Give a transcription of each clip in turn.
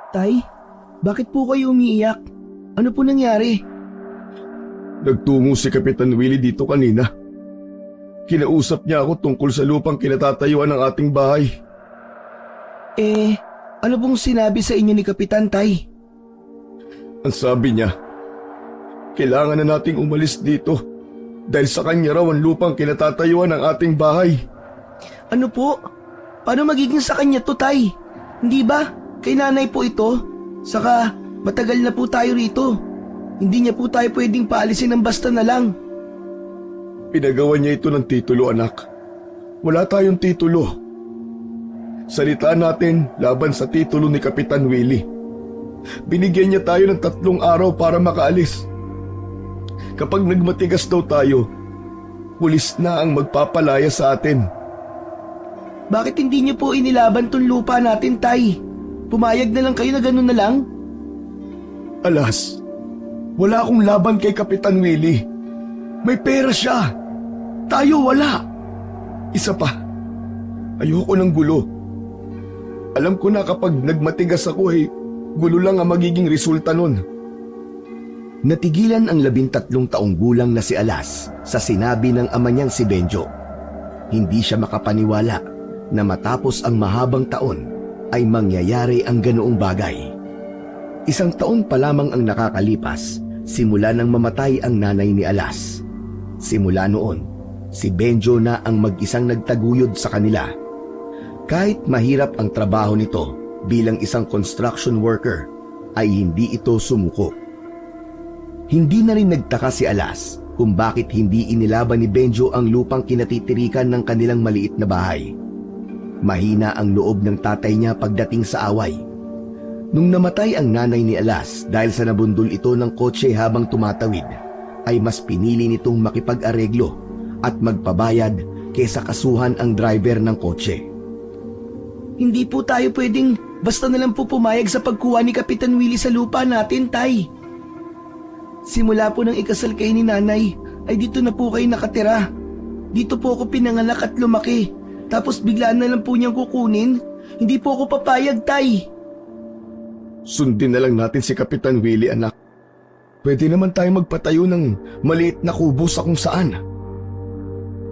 Tay, bakit po kayo umiiyak? Ano po nangyari? Nagtungo si Kapitan Willie dito kanina. Kinausap niya ako tungkol sa lupang kinatatayuan ng ating bahay. Ano pong sinabi sa inyo ni Kapitan, Tay? Ang sabi niya, kailangan na nating umalis dito dahil sa kanya raw ang lupang kinatatayuan ng ating bahay. Ano po? Paano magiging sa kanya to, Tay? Hindi ba? Kay nanay po ito? Saka matagal na po tayo rito. Hindi niya po tayo pwedeng paalisin ng basta na lang. Pinagawa niya ito ng titulo, anak. Wala tayong titulo. Salita natin laban sa titulo ni Kapitan Willie. Binigyan niya tayo ng 3 araw para makaalis. Kapag nagmatigas daw tayo, pulis na ang magpapalaya sa atin. Bakit hindi niyo po inilaban tong lupa natin, Tay? Pumayag na lang kayo na gano'n na lang? Alas, wala akong laban kay Kapitan Willie. May pera siya. Tayo wala. Isa pa, ayoko ng gulo. Alam ko na kapag nagmatigas ako gulo lang ang magiging resulta nun. Natigilan ang 13 taong gulang na si Alas sa sinabi ng ama niyang si Benjo. Hindi siya makapaniwala na matapos ang mahabang taon ay mangyayari ang ganoong bagay. 1 taon pa lamang ang nakakalipas simula nang mamatay ang nanay ni Alas. Simula noon, si Benjo na ang mag-isang nagtaguyod sa kanila. Kahit mahirap ang trabaho nito bilang isang construction worker, ay hindi ito sumuko. Hindi na rin nagtaka si Alas kung bakit hindi inilaban ni Benjo ang lupang kinatitirikan ng kanilang maliit na bahay. Mahina ang loob ng tatay niya pagdating sa away. Nung namatay ang nanay ni Alas dahil sa nabundol ito ng kotse habang tumatawid, ay mas pinili nitong makipag-areglo at magpabayad kaysa kasuhan ang driver ng kotse. Hindi po tayo pwedeng basta na lang po pumayag sa pagkuha ni Kapitan Willie sa lupa natin, Tay. Simula po ng ikasal kayo ni nanay, ay dito na po kayo nakatira. Dito po ako pinanganak at lumaki. Tapos biglaan na lang po niyang kukunin. Hindi po ako papayag, Tay. Sundin na lang natin si Kapitan Willie, anak. Pwede naman tayo magpatayo ng maliit na kubo sa kung saan.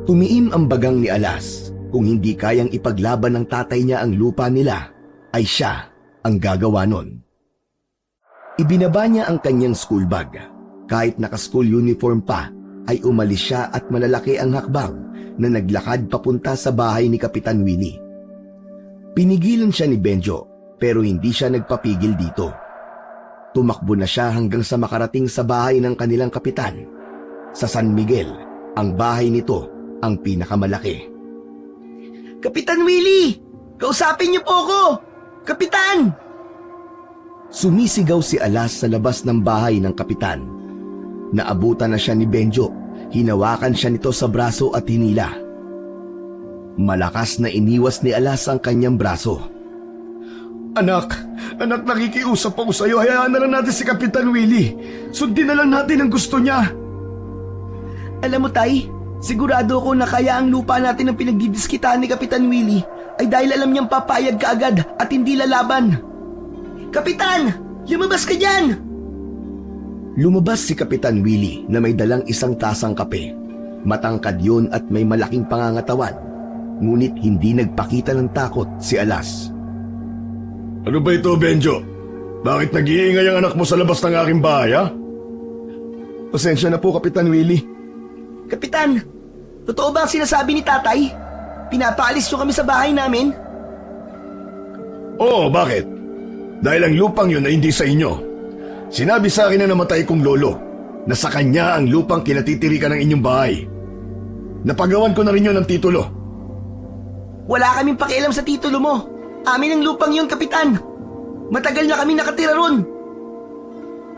Tumiim ang bagang ni Alas. Kung hindi kayang ipaglaban ng tatay niya ang lupa nila, ay siya ang gagawa nun. Ibinaba niya ang kanyang school bag. Kahit naka-school uniform pa, ay umalis siya at malalaki ang hakbang na naglakad papunta sa bahay ni Kapitan Willie. Pinigilan siya ni Benjo, pero hindi siya nagpapigil dito. Tumakbo na siya hanggang sa makarating sa bahay ng kanilang kapitan. Sa San Miguel, ang bahay nito ang pinakamalaki. Kapitan Willie! Kausapin niyo po ako! Kapitan! Sumisigaw si Alas sa labas ng bahay ng kapitan. Naabutan na siya ni Benjo. Hinawakan siya nito sa braso at hinila. Malakas na iniwas ni Alas ang kanyang braso. Anak, nakikiusap ako sa iyo. Hayaan na lang natin si Kapitan Willie. Sundin na lang natin ang gusto niya. Alam mo, Tay, sigurado ako na kaya ang lupa natin ang pinagdidiskitaan ni Kapitan Willie ay dahil alam niyang papayag ka agad at hindi lalaban. Kapitan! Lumabas ka dyan! Lumabas si Kapitan Willie na may dalang 1 tasang kape. Matangkad yun at may malaking pangangatawan. Ngunit hindi nagpakita ng takot si Alas. Ano ba ito, Benjo? Bakit nag-iingay ang anak mo sa labas ng aking bahay, ha? Pasensya na po, Kapitan Willie. Kapitan, totoo ba ang sinasabi ni tatay? Pinapaalis niyo kami sa bahay namin? Oo, bakit? Dahil ang lupang yun ay hindi sa inyo. Sinabi sa akin na namatay kong lolo na sa kanya ang lupang kinatitirikan ng inyong bahay. Napagawan ko na rin yun ng titulo. Wala kaming pakialam sa titulo mo. Amin ang lupang yun, Kapitan. Matagal na kami nakatira ron.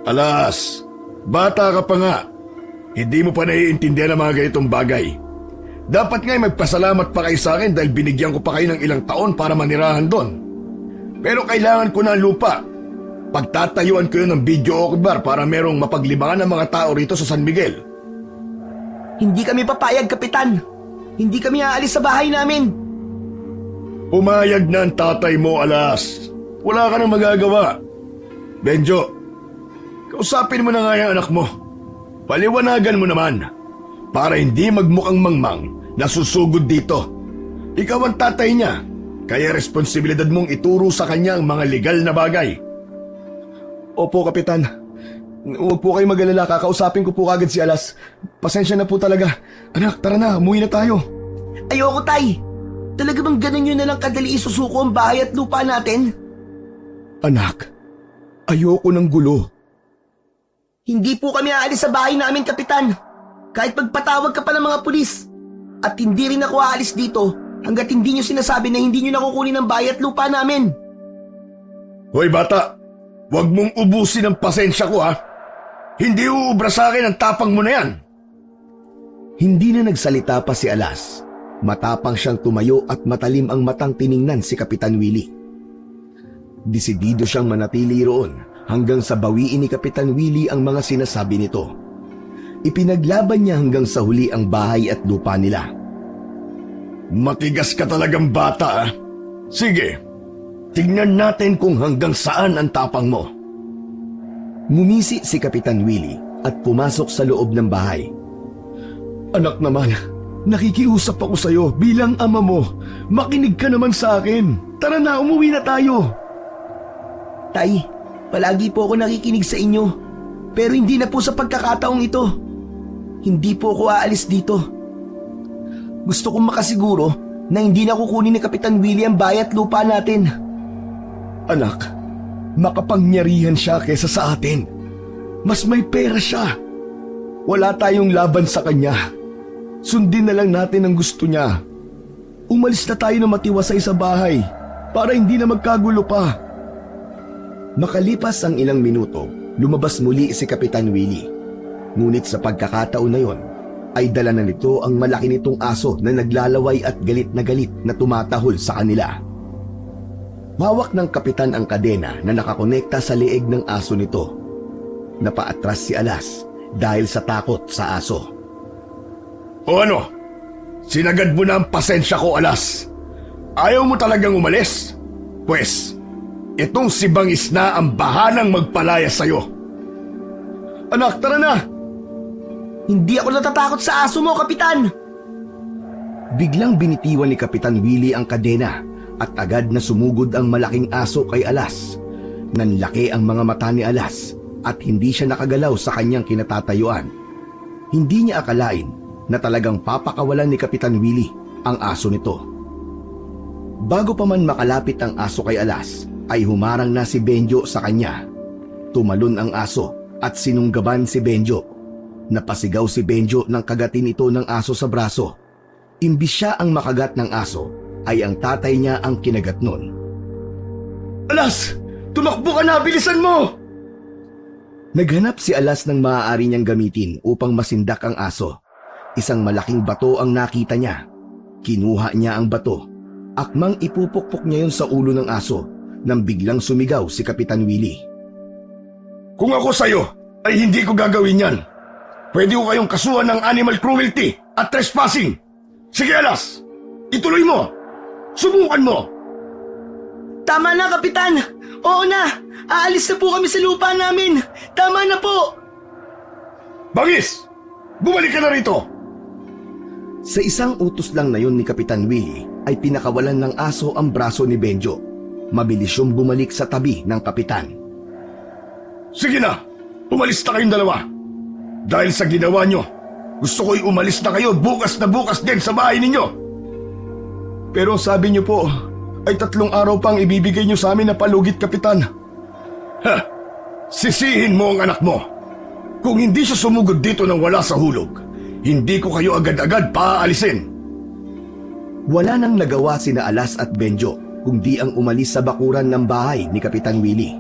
Alas, bata ka pa nga. Hindi mo pa naiintindihan ang mga ganitong bagay. Dapat nga'y magpasalamat pa kayo sa akin dahil binigyan ko pa kayo ng ilang taon para manirahan doon. Pero kailangan ko na ang lupa. Pagtatayuan ko yun ng video bar para merong mapaglibangan ng mga tao rito sa San Miguel. Hindi kami papayag, Kapitan. Hindi kami aalis sa bahay namin. Pumayag na ang tatay mo, Alas. Wala ka nang magagawa. Benjo, kausapin mo na nga yung anak mo. Paliwanagan mo naman para hindi magmukhang mangmang na susugod dito. Ikaw ang tatay niya, kaya responsibilidad mong ituro sa kanya ang mga legal na bagay. Opo, Kapitan. Huwag po kayo mag-alala, kakausapin ko po kagad si Alas. Pasensya na po talaga. Anak, tara na, umuwi na tayo. Ayoko, Tay. Talaga bang ganun yun na lang kadali isusuko ang bahay at lupa natin? Anak, ayoko ng gulo. Hindi po kami aalis sa bahay namin, Kapitan. Kahit magpatawag ka pa ng mga pulis. At hindi rin ako aalis dito hanggat hindi nyo sinasabi na hindi nyo nakukunin ang bahay at lupa namin. Hoy bata, huwag mong ubusin ang pasensya ko ha. Hindi uubra sa akin ang tapang mo na yan. Hindi na nagsalita pa si Alas. Matapang siyang tumayo at matalim ang matang tiningnan si Kapitan Willie. Desidido siyang manatili roon hanggang sa bawiin ni Kapitan Willie ang mga sinasabi nito. Ipinaglaban niya hanggang sa huli ang bahay at lupa nila. Matigas ka talagang bata ah. Sige, tignan natin kung hanggang saan ang tapang mo. Ngumisi si Kapitan Willie at pumasok sa loob ng bahay. Anak naman, nakikiusap ako sa'yo bilang ama mo. Makinig ka naman sa akin. Tara na, umuwi na tayo. Tay, palagi po ako nakikinig sa inyo. Pero hindi na po sa pagkakataong ito. Hindi po ako aalis dito. Gusto kong makasiguro na hindi na kukunin ni Kapitan Willie ang bahay at lupa natin. Anak, makapangyarihan siya kesa sa atin. Mas may pera siya. Wala tayong laban sa kanya. Sundin na lang natin ang gusto niya. Umalis na tayo na matiwasay sa bahay para hindi na magkagulo pa. Makalipas ang ilang minuto, lumabas muli si Kapitan Willie. Ngunit sa pagkakataon na yon, ay dala na nito ang malaki nitong aso na naglalaway at galit na tumatahol sa kanila. Hawak ng kapitan ang kadena na nakakonekta sa leeg ng aso nito. Napaatras si Alas dahil sa takot sa aso. O ano? Sinagad mo na ang pasensya ko, Alas. Ayaw mo talagang umalis? Pwes, itong si Bangis na ang bahanang magpalaya sa'yo. Anak, tara na! Hindi ako natatakot sa aso mo, Kapitan! Biglang binitiwan ni Kapitan Willie ang kadena at agad na sumugod ang malaking aso kay Alas. Nanlaki ang mga mata ni Alas at hindi siya nakagalaw sa kanyang kinatatayuan. Hindi niya akalain na talagang papakawalan ni Kapitan Willie ang aso nito. Bago pa man makalapit ang aso kay Alas, ay humarang na si Benjo sa kanya. Tumalon ang aso at sinunggaban si Benjo. Napasigaw si Benjo nang kagatin ito ng aso sa braso. Imbis siya ang makagat ng aso, ay ang tatay niya ang kinagat nun. Alas! Tumakbo ka na! Bilisan mo! Naghanap si Alas ng maaari niyang gamitin upang masindak ang aso. Isang malaking bato ang nakita niya. Kinuha niya ang bato. Akmang ipupukpok niya yun sa ulo ng aso nang biglang sumigaw si Kapitan Willie. Kung ako sa'yo, ay hindi ko gagawin yan. Pwede ko kayong kasuhan ng animal cruelty at trespassing. Sige, Alas! Ituloy mo! Subukan mo! Tama na, Kapitan! Oo na! Aalis na po kami sa lupa namin! Tama na po! Bangis! Bumalik ka na rito! Sa isang utos lang na yon ni Kapitan Willie, ay pinakawalan ng aso ang braso ni Benjo. Mabilis siyang bumalik sa tabi ng kapitan. Sige na! Umalis na kayong dalawa! Dahil sa ginawa nyo, gusto ko'y umalis na kayo bukas na bukas din sa bahay ninyo! Pero sabi niyo po, ay 3 araw pang ibibigay niyo sa amin na palugit, Kapitan. Ha! Sisihin mo ang anak mo! Kung hindi siya sumugod dito nang wala sa hulog, hindi ko kayo agad-agad paaalisin. Wala nang nagawa sina Alas at Benjo kundi ang umalis sa bakuran ng bahay ni Kapitan Willie.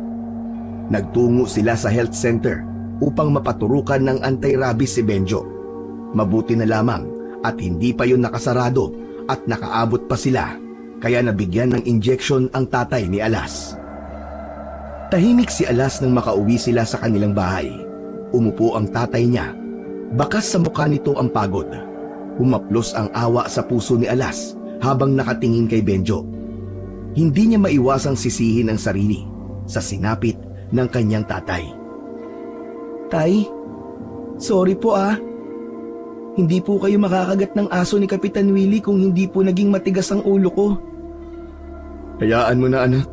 Nagtungo sila sa health center upang mapaturukan ng anti-rabies si Benjo. Mabuti na lamang at hindi pa yun nakasarado at nakaabot pa sila, kaya nabigyan ng injection ang tatay ni Alas. Tahimik si Alas nang makauwi sila sa kanilang bahay. Umupo ang tatay niya. Bakas sa mukha nito ang pagod. Humaplos ang awa sa puso ni Alas habang nakatingin kay Benjo. Hindi niya maiwasang sisihin ang sarili sa sinapit ng kanyang tatay. Tay, sorry po ah. Hindi po kayo makakagat ng aso ni Kapitan Willie kung hindi po naging matigas ang ulo ko. Hayaan mo na, anak.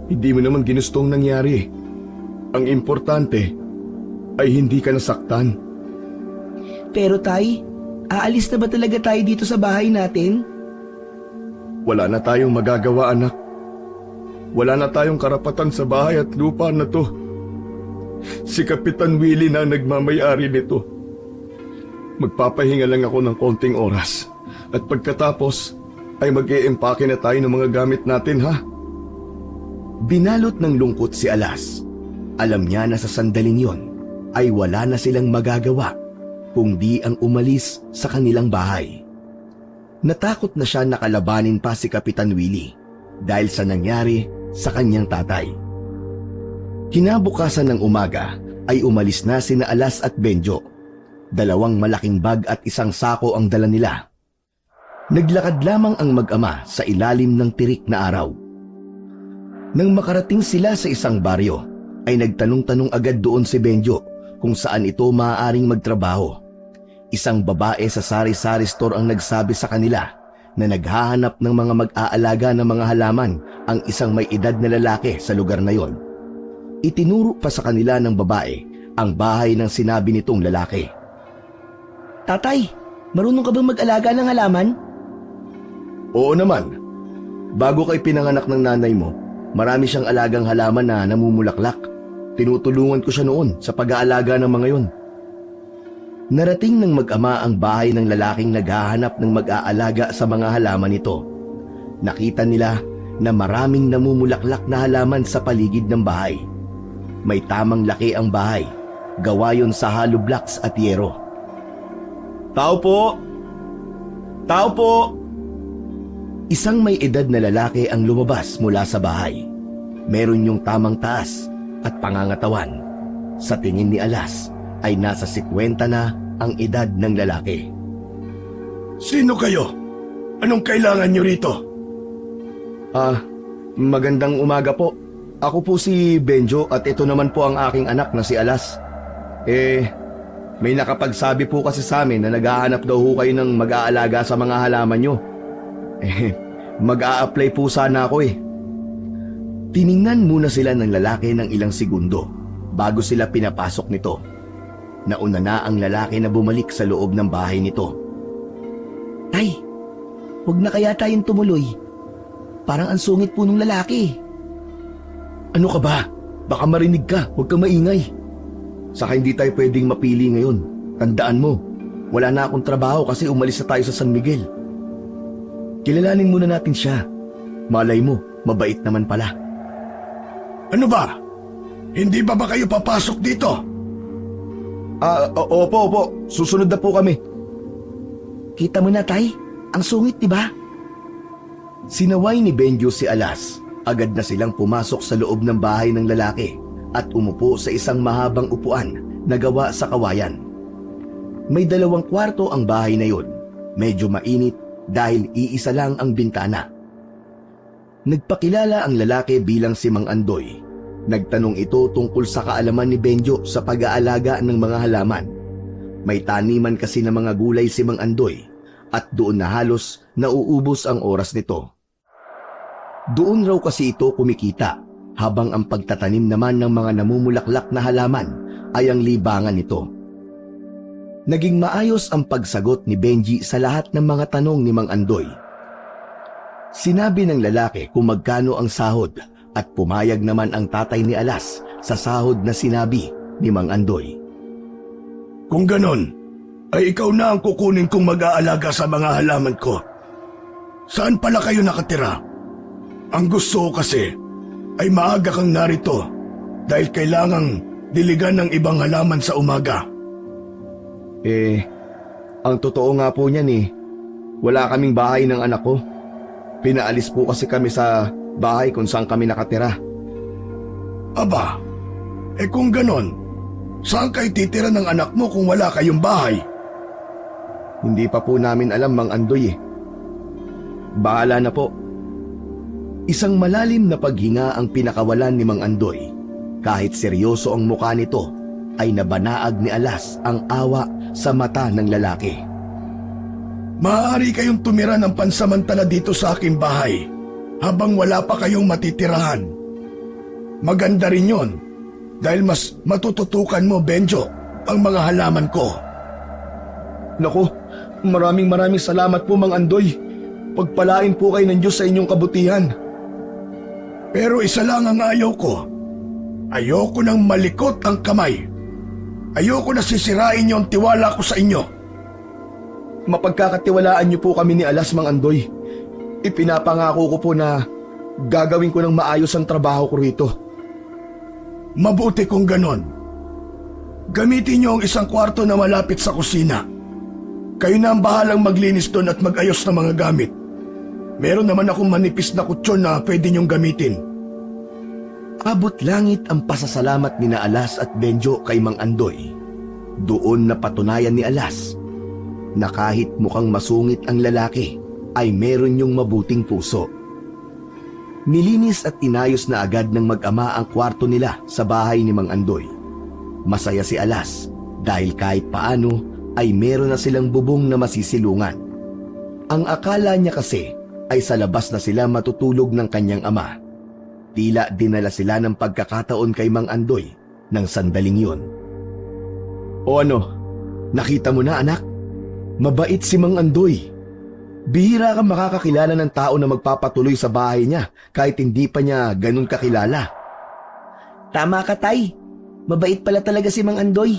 Hindi mo naman ginustong nangyari. Ang importante ay hindi ka nasaktan. Pero tay, aalis na ba talaga tayo dito sa bahay natin? Wala na tayong magagawa, anak. Wala na tayong karapatan sa bahay at lupa na to. Si Kapitan Willie na ang nagmamay-ari nito. Magpapahinga lang ako ng konting oras. At pagkatapos ay mag-e-empake na tayo ng mga gamit natin, ha? Binalot ng lungkot si Alas. Alam niya na sa sandaling yon ay wala na silang magagawa kundi ang umalis sa kanilang bahay. Natakot na siya nakalabanin pa si Kapitan Willie dahil sa nangyari sa kanyang tatay. Kinabukasan ng umaga ay umalis na sina Alas at Benjo. 2 malaking bag at isang sako ang dala nila. Naglakad lamang ang mag-ama sa ilalim ng tirik na araw. Nang makarating sila sa isang baryo, ay nagtanong-tanong agad doon si Benjo kung saan ito maaaring magtrabaho. Isang babae sa sari-sari store ang nagsabi sa kanila na naghahanap ng mga mag-aalaga ng mga halaman ang isang may edad na lalaki sa lugar na yon. Itinuro pa sa kanila ng babae ang bahay ng sinabi nitong lalaki. Tatay, marunong ka bang mag-alaga ng halaman? Oo naman. Bago kay pinanganak ng nanay mo, marami siyang alagang halaman na namumulaklak. Tinutulungan ko siya noon sa pag-aalaga ng mga yon. Narating ng mag-ama ang bahay ng lalaking naghahanap ng mag-aalaga sa mga halaman nito. Nakita nila na maraming namumulaklak na halaman sa paligid ng bahay. May tamang laki ang bahay, gawa yon sa hollow blocks at yero. Tao po! Tao po! Isang may edad na lalaki ang lumabas mula sa bahay. Meron yung tamang taas at pangangatawan. Sa tingin ni Alas ay nasa 50 na ang edad ng lalaki. Sino kayo? Anong kailangan nyo rito? Magandang umaga po. Ako po si Benjo at ito naman po ang aking anak na si Alas. May nakapagsabi po kasi sa amin na naghahanap daw ho kayo ng mag-aalaga sa mga halaman nyo. Mag-a-apply po sana ako eh. Tiningnan muna sila ng lalaki ng ilang segundo bago sila pinapasok nito. Nauna na ang lalaki na bumalik sa loob ng bahay nito. Tay, huwag na kaya tayong tumuloy. Parang ang sungit po ng lalaki. Ano ka ba? Baka marinig ka, huwag kang maingay. Saka hindi tayo pwedeng mapili ngayon. Tandaan mo, wala na akong trabaho kasi umalis na tayo sa San Miguel. Kilalanin muna natin siya. Malay mo, mabait naman pala. Ano ba? Hindi ba kayo papasok dito? Opo. Susunod na po kami. Kita mo na, tay. Ang sungit, di ba? Sinaway ni Benjo si Alas. Agad na silang pumasok sa loob ng bahay ng lalaki at umupo sa isang mahabang upuan na gawa sa kawayan. May 2 kwarto ang bahay na yun. Medyo mainit dahil iisa lang ang bintana. Nagpakilala ang lalaki bilang si Mang Andoy. Nagtanong ito tungkol sa kaalaman ni Benjo sa pag-aalaga ng mga halaman. May taniman kasi ng mga gulay si Mang Andoy at doon na halos nauubos ang oras nito. Doon raw kasi ito kumikita habang ang pagtatanim naman ng mga namumulaklak na halaman ay ang libangan nito. Naging maayos ang pagsagot ni Benji sa lahat ng mga tanong ni Mang Andoy. Sinabi ng lalaki kung magkano ang sahod at pumayag naman ang tatay ni Alas sa sahod na sinabi ni Mang Andoy. Kung ganon, ay ikaw na ang kukunin kong mag-aalaga sa mga halaman ko. Saan pala kayo nakatira? Ang gusto ko kasi ay maaga kang narito dahil kailangang diligan ng ibang halaman sa umaga. Ang totoo nga po niyan wala kaming bahay ng anak ko. Pinaalis po kasi kami sa bahay kung saan kami nakatira. Aba, kung ganon, saan kayo titira ng anak mo kung wala kayong bahay? Hindi pa po namin alam, Mang Andoy. Bahala na po. Isang malalim na paghinga ang pinakawalan ni Mang Andoy. Kahit seryoso ang mukha nito, ay nabanaag ni Alas ang awa sa mata ng lalaki. Maaari kayong tumira ng pansamantala dito sa aking bahay habang wala pa kayong matitirahan. Maganda rin yon dahil mas matututukan mo, Benjo, ang mga halaman ko. Naku, maraming salamat po, Mang Andoy. Pagpalain po kayo ng Diyos sa inyong kabutihan. Pero isa lang ang ayaw ko. Ayoko nang malikot ang kamay. Ayoko na sisirain niyo ang tiwala ko sa inyo. Mapagkakatiwalaan niyo po kami ni Alas, Mang Andoy. Ipinapangako ko po na gagawin ko ng maayos ang trabaho ko rito. Mabuti kung ganon. Gamitin niyo ang isang kwarto na malapit sa kusina. Kayo na ang bahalang maglinis doon at mag-ayos ng mga gamit. Meron naman akong manipis na kutsyon na pwede niyong gamitin. Abot langit ang pasasalamat ni na Alas at Benjo kay Mang Andoy. Doon napatunayan ni Alas na kahit mukhang masungit ang lalaki, ay meron yung mabuting puso. Nilinis at inayos na agad ng mag-ama ang kwarto nila sa bahay ni Mang Andoy. Masaya si Alas dahil kahit paano ay meron na silang bubong na masisilungan. Ang akala niya kasi ay sa labas na sila matutulog ng kanyang ama. Tila dinala sila ng pagkakataon kay Mang Andoy ng sandaling yun. O ano, nakita mo na, anak? Mabait si Mang Andoy. Bihira kang makakakilala ng tao na magpapatuloy sa bahay niya kahit hindi pa niya ganun kakilala. Tama ka, Tay. Mabait pala talaga si Mang Andoy.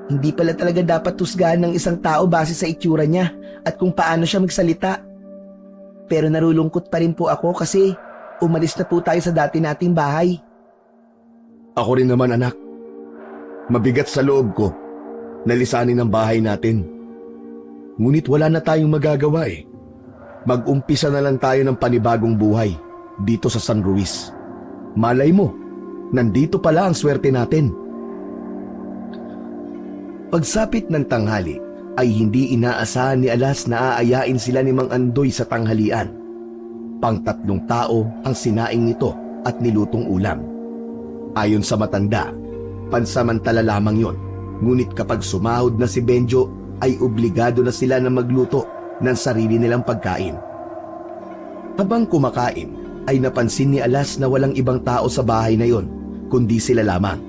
Hindi pala talaga dapat tusgahan ng isang tao base sa itsura niya at kung paano siya magsalita. Pero narulungkot pa rin po ako kasi umalis na po tayo sa dati nating bahay. Ako rin naman, anak. Mabigat sa loob ko na lisanin ang bahay natin. Ngunit wala na tayong magagawa eh. Mag-umpisa na lang tayo ng panibagong buhay dito sa San Luis. Malay mo, nandito pala ang swerte natin. Pagsapit ng tanghali ay hindi inaasahan ni Alas na aayain sila ni Mang Andoy sa tanghalian. Pang-3 tao ang sinaing nito at nilutong ulam. Ayon sa matanda, pansamantala lamang yon. Ngunit kapag sumahod na si Benjo, ay obligado na sila na magluto ng sarili nilang pagkain. Habang kumakain, ay napansin ni Alas na walang ibang tao sa bahay na yon, kundi sila lamang.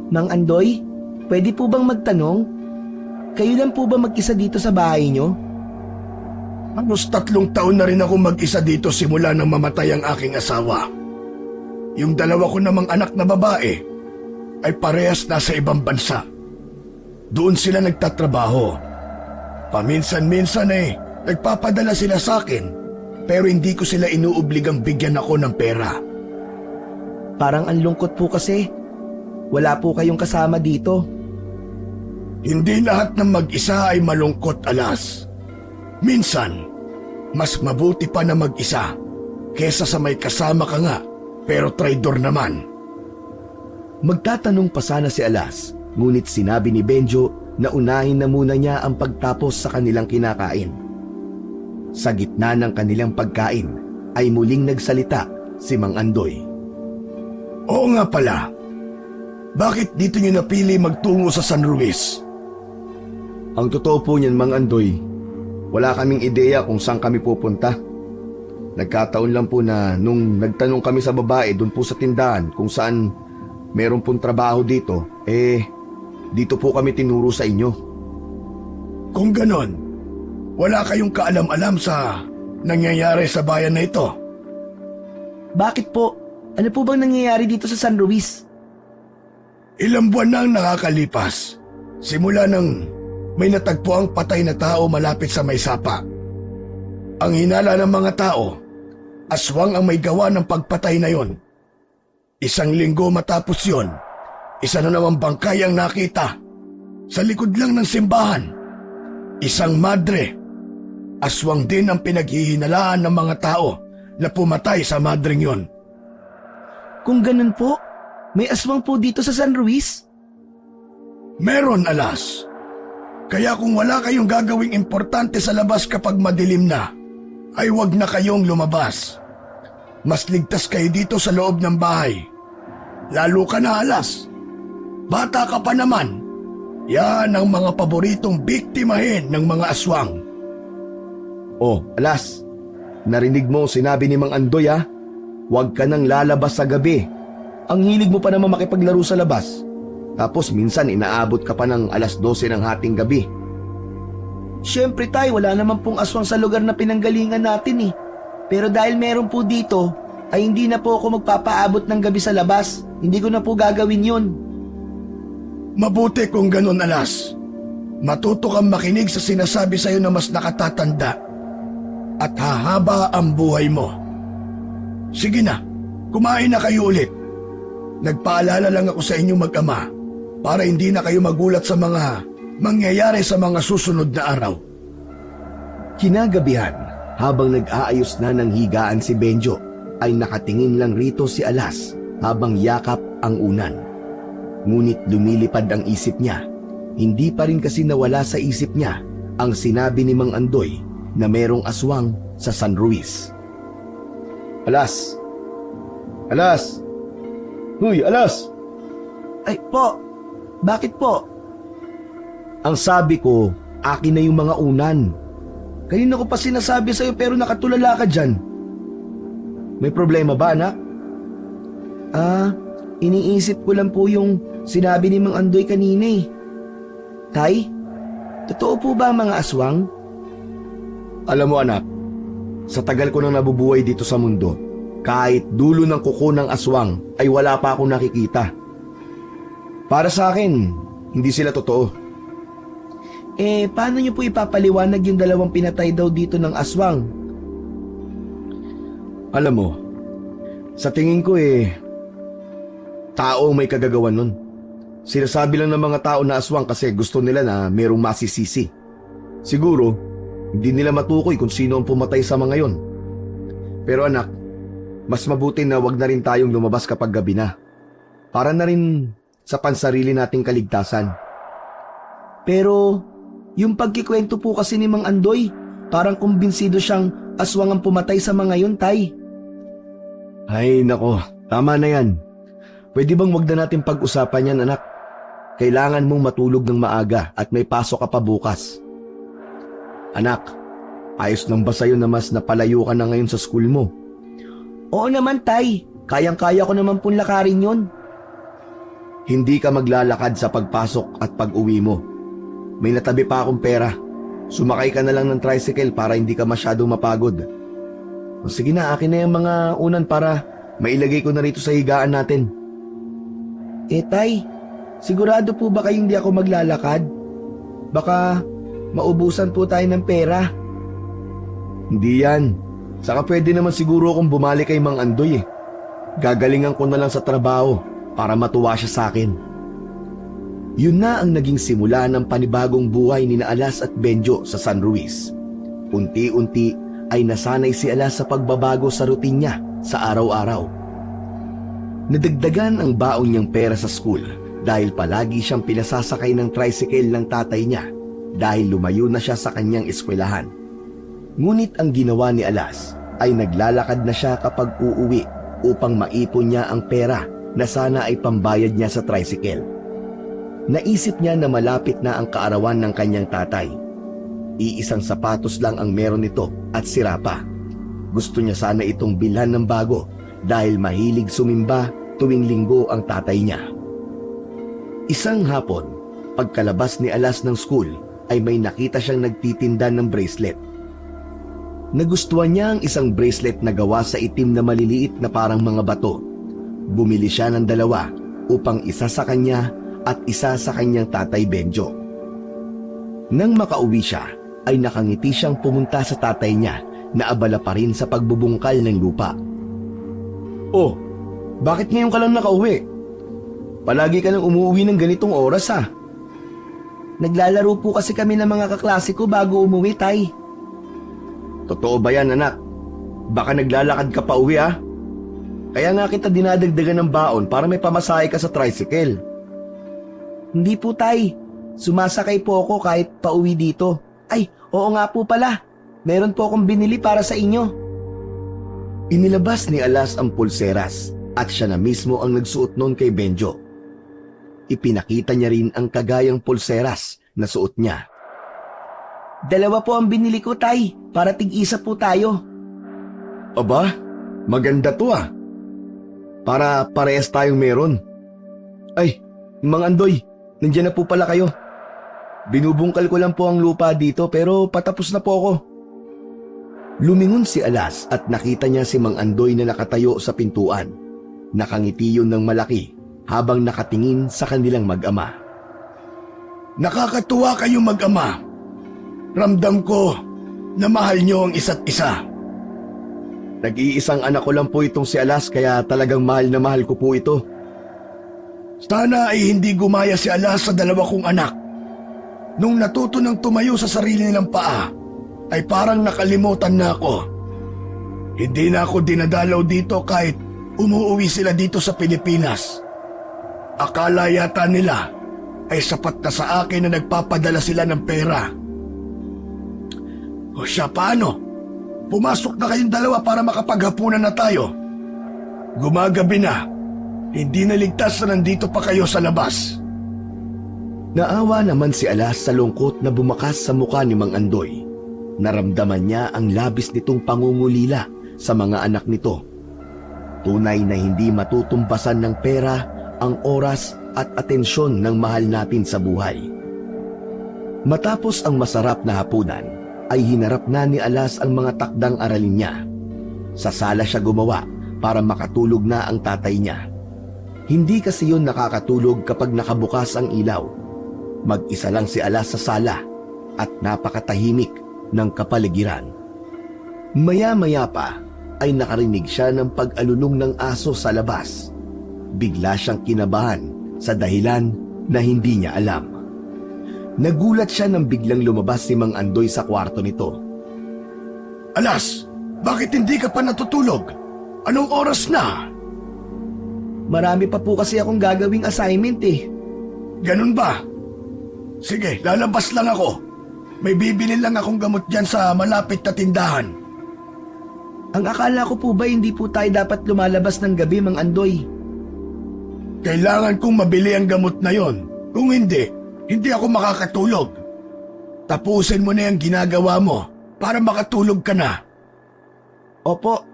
Mang Andoy, pwede po bang magtanong? Kayo lang po ba mag-isa dito sa bahay niyo? Halos 3 taon na rin ako mag-isa dito simula nang mamatay ang aking asawa. Yung 2 ko namang anak na babae ay parehas nasa ibang bansa. Doon sila nagtatrabaho. Paminsan-minsan nagpapadala sila sa akin, pero hindi ko sila inuobligang bigyan ako ng pera. Parang ang lungkot po kasi. Wala po kayong kasama dito. Hindi lahat ng mag-isa ay malungkot, Alas. Minsan, mas mabuti pa na mag-isa kesa sa may kasama ka nga, pero traidor naman. Magtatanong pa sana si Alas, ngunit sinabi ni Benjo na unahin na muna niya ang pagtapos sa kanilang kinakain. Sa gitna ng kanilang pagkain ay muling nagsalita si Mang Andoy. Oo nga pala. Bakit dito niyo napili magtungo sa San Luis? Ang totoo po niyan, Mang Andoy, wala kaming ideya kung saan kami pupunta. Nagkataon lang po na nung nagtanong kami sa babae doon po sa tindahan kung saan meron pong trabaho dito, dito po kami tinuro sa inyo. Kung ganon, wala kayong kaalam-alam sa nangyayari sa bayan na ito? Bakit po? Ano po bang nangyayari dito sa San Luis? Ilang buwan na ang nakakalipas, simula nang may natagpo ang patay na tao malapit sa may sapa. Ang hinala ng mga tao, aswang ang may gawa ng pagpatay na yon. 1 linggo matapos yon, isa na namang bangkay ang nakita. Sa likod lang ng simbahan, isang madre. Aswang din ang pinaghihinalaan ng mga tao na pumatay sa madring yon. Kung ganun po, may aswang po dito sa San Luis? Meron, Alas. Kaya kung wala kayong gagawing importante sa labas kapag madilim na, ay wag na kayong lumabas. Mas ligtas kayo dito sa loob ng bahay. Lalo ka na, Alas. Bata ka pa naman. Yan ang mga paboritong biktimahin ng mga aswang. Oh, Alas, narinig mo sinabi ni Mang Andoy ha? Huwag ka nang lalabas sa gabi. Ang hilig mo pa naman makipaglaro sa labas. Tapos minsan inaabot ka pa ng 12:00 ng hating gabi. Siyempre tay, wala naman pong aswang sa lugar na pinanggalingan natin eh. Pero dahil meron po dito, ay hindi na po ako magpapaabot ng gabi sa labas. Hindi ko na po gagawin yun. Mabuti kung ganun, Alas. Matuto kang makinig sa sinasabi sa'yo na mas nakatatanda. At hahaba ang buhay mo. Sige na, kumain na kayo ulit. Nagpaalala lang ako sa inyong mag-ama para hindi na kayo magulat sa mga mangyayari sa mga susunod na araw. Kinagabihan, habang nag-aayos na ng higaan si Benjo, ay nakatingin lang rito si Alas habang yakap ang unan. Ngunit lumilipad ang isip niya. Hindi pa rin kasi nawala sa isip niya ang sinabi ni Mang Andoy na merong aswang sa San Ruiz. Alas! Alas! Huy, Alas! Ay po, bakit po? Ang sabi ko, akin na yung mga unan. Kanina ko pa sinasabi sa'yo pero nakatulala ka dyan. May problema ba, anak? Iniisip ko lang po yung sinabi ni Mang Andoy kanina eh. Tay, totoo po ba ang mga aswang? Alam mo anak, sa tagal ko nang nabubuhay dito sa mundo, kahit dulo ng kuko ng aswang ay wala pa akong nakikita. Para sa akin, hindi sila totoo. Paano niyo po ipapaliwanag yung 2 pinatay daw dito ng aswang? Alam mo, sa tingin ko tao may kagagawan nun. Sinasabi lang ng mga tao na aswang kasi gusto nila na merong masisisi. Siguro, hindi nila matukoy kung sino ang pumatay sa mga yon. Pero anak, mas mabuti na wag na rin tayong lumabas kapag gabi na. Para na rin sa pansarili nating kaligtasan. Pero, yung pagkikwento po kasi ni Mang Andoy, parang kumbinsido siyang aswang ang pumatay sa mga yon, tay. Ay nako, tama na yan. Pwede bang wag na natin pag-usapan yan anak? Kailangan mong matulog ng maaga at may pasok ka pa bukas. Anak, ayos lang ba sa'yo na mas napalayo ka na ngayon sa school mo? Oo naman, tay. Kayang-kaya ko naman pong lakarin yon. Hindi ka maglalakad sa pagpasok at pag-uwi mo. May natabi pa akong pera. Sumakay ka na lang ng tricycle para hindi ka masyadong mapagod. O sige na, akin na yung mga unan para mailagay ko na rito sa higaan natin. Tay, sigurado po ba kayo hindi ako maglalakad? Baka maubusan po tayo ng pera. Hindi yan. Saka pwede naman siguro akong bumalik kay Mang Andoy Gagalingan ko na lang sa trabaho para matuwa siya sa akin. Yun na ang naging simula ng panibagong buhay ni Alas at Benjo sa San Ruiz. Unti-unti ay nasanay si Alas sa pagbabago sa routine niya sa araw-araw. Nadagdagan ang baon niyang pera sa school dahil palagi siyang pinasasakay ng tricycle ng tatay niya dahil lumayo na siya sa kanyang eskwelahan. Ngunit ang ginawa ni Alas ay naglalakad na siya kapag uuwi upang maipon niya ang pera na sana ay pambayad niya sa tricycle. Naisip niya na malapit na ang kaarawan ng kanyang tatay. Iisang sapatos lang ang meron nito at sira pa. Gusto niya sana itong bilhan ng bago dahil mahilig sumimba tuwing linggo ang tatay niya. Isang hapon, pagkalabas ni Alas ng school ay may nakita siyang nagtitinda ng bracelet. Nagustuhan niya ang isang bracelet na gawa sa itim na maliliit na parang mga bato. Bumili siya ng 2 upang isa sa kanya at isa sa kanyang tatay Benjo. Nang makauwi siya, ay nakangiti siyang pumunta sa tatay niya na abala pa rin sa pagbubungkal ng lupa. Oh, bakit ngayon ka lang nakauwi? Palagi ka lang umuwi ng ganitong oras ha? Naglalaro po kasi kami ng mga kaklase ko bago umuwi, tay. Totoo ba yan anak? Baka naglalakad ka pa uwi ha? Kaya nga kita dinadagdagan ng baon para may pamasahe ka sa tricycle. Hindi po, tay. Sumasakay po ako kahit pauwi dito. Ay, oo nga po pala. Meron po akong binili para sa inyo. Inilabas ni Alas ang pulseras at siya na mismo ang nagsuot noon kay Benjo. Ipinakita niya rin ang kagayang pulseras na suot niya. Dalawa po ang binili ko, Tay, para tig-isa po tayo. Aba, maganda to ah. Para parehas tayong meron. Ay, Mang Andoy, nandiyan na po pala kayo. Binubungkal ko lang po ang lupa dito pero patapos na po ako. Lumingon si Alas at nakita niya si Mang Andoy na nakatayo sa pintuan. Nakangiti yun ng malaki habang nakatingin sa kanilang mag-ama. Nakakatuwa kayo mag-ama. Ramdam ko na mahal niyo ang isa't isa. Nag-iisang anak ko lang po itong si Alas kaya talagang mahal na mahal ko po ito. Sana ay hindi gumaya si Alas sa dalawa kong anak. Nung natuto ng tumayo sa sarili nilang paa, ay parang nakalimutan na ako. Hindi na ako dinadalaw dito kahit umuwi sila dito sa Pilipinas. Akala yata nila ay sapat na sa akin na nagpapadala sila ng pera. O siya, paano? Pumasok na kayong dalawa para makapaghapunan na tayo. Gumagabi na. Hindi naligtas na nandito pa kayo sa labas. Naawa naman si Alas sa lungkot na bumakas sa mukha ni Mang Andoy. Naramdaman niya ang labis nitong pangungulila sa mga anak nito. Tunay na hindi matutumbasan ng pera ang oras at atensyon ng mahal natin sa buhay. Matapos ang masarap na hapunan, ay hinarap na ni Alas ang mga takdang aralin niya. Sa sala siya gumawa para makatulog na ang tatay niya. Hindi kasi yun nakakatulog kapag nakabukas ang ilaw. Mag-isa lang si Alas sa sala at napakatahimik ng kapaligiran. Maya-maya pa ay nakarinig siya ng pag-alulong ng aso sa labas. Bigla siyang kinabahan sa dahilan na hindi niya alam. Nagulat siya nang biglang lumabas si Mang Andoy sa kwarto nito. Alas, bakit hindi ka pa natutulog? Anong oras na? Marami pa po kasi akong gagawing assignment eh. Ganun ba? Sige, lalabas lang ako. May bibili lang akong gamot dyan sa malapit na tindahan. Ang akala ko po ba hindi po tayo dapat lumalabas ng gabi, Mang Andoy? Kailangan kong mabili ang gamot na yon. Kung hindi, hindi ako makakatulog. Tapusin mo na yung ginagawa mo para makatulog ka na. Opo,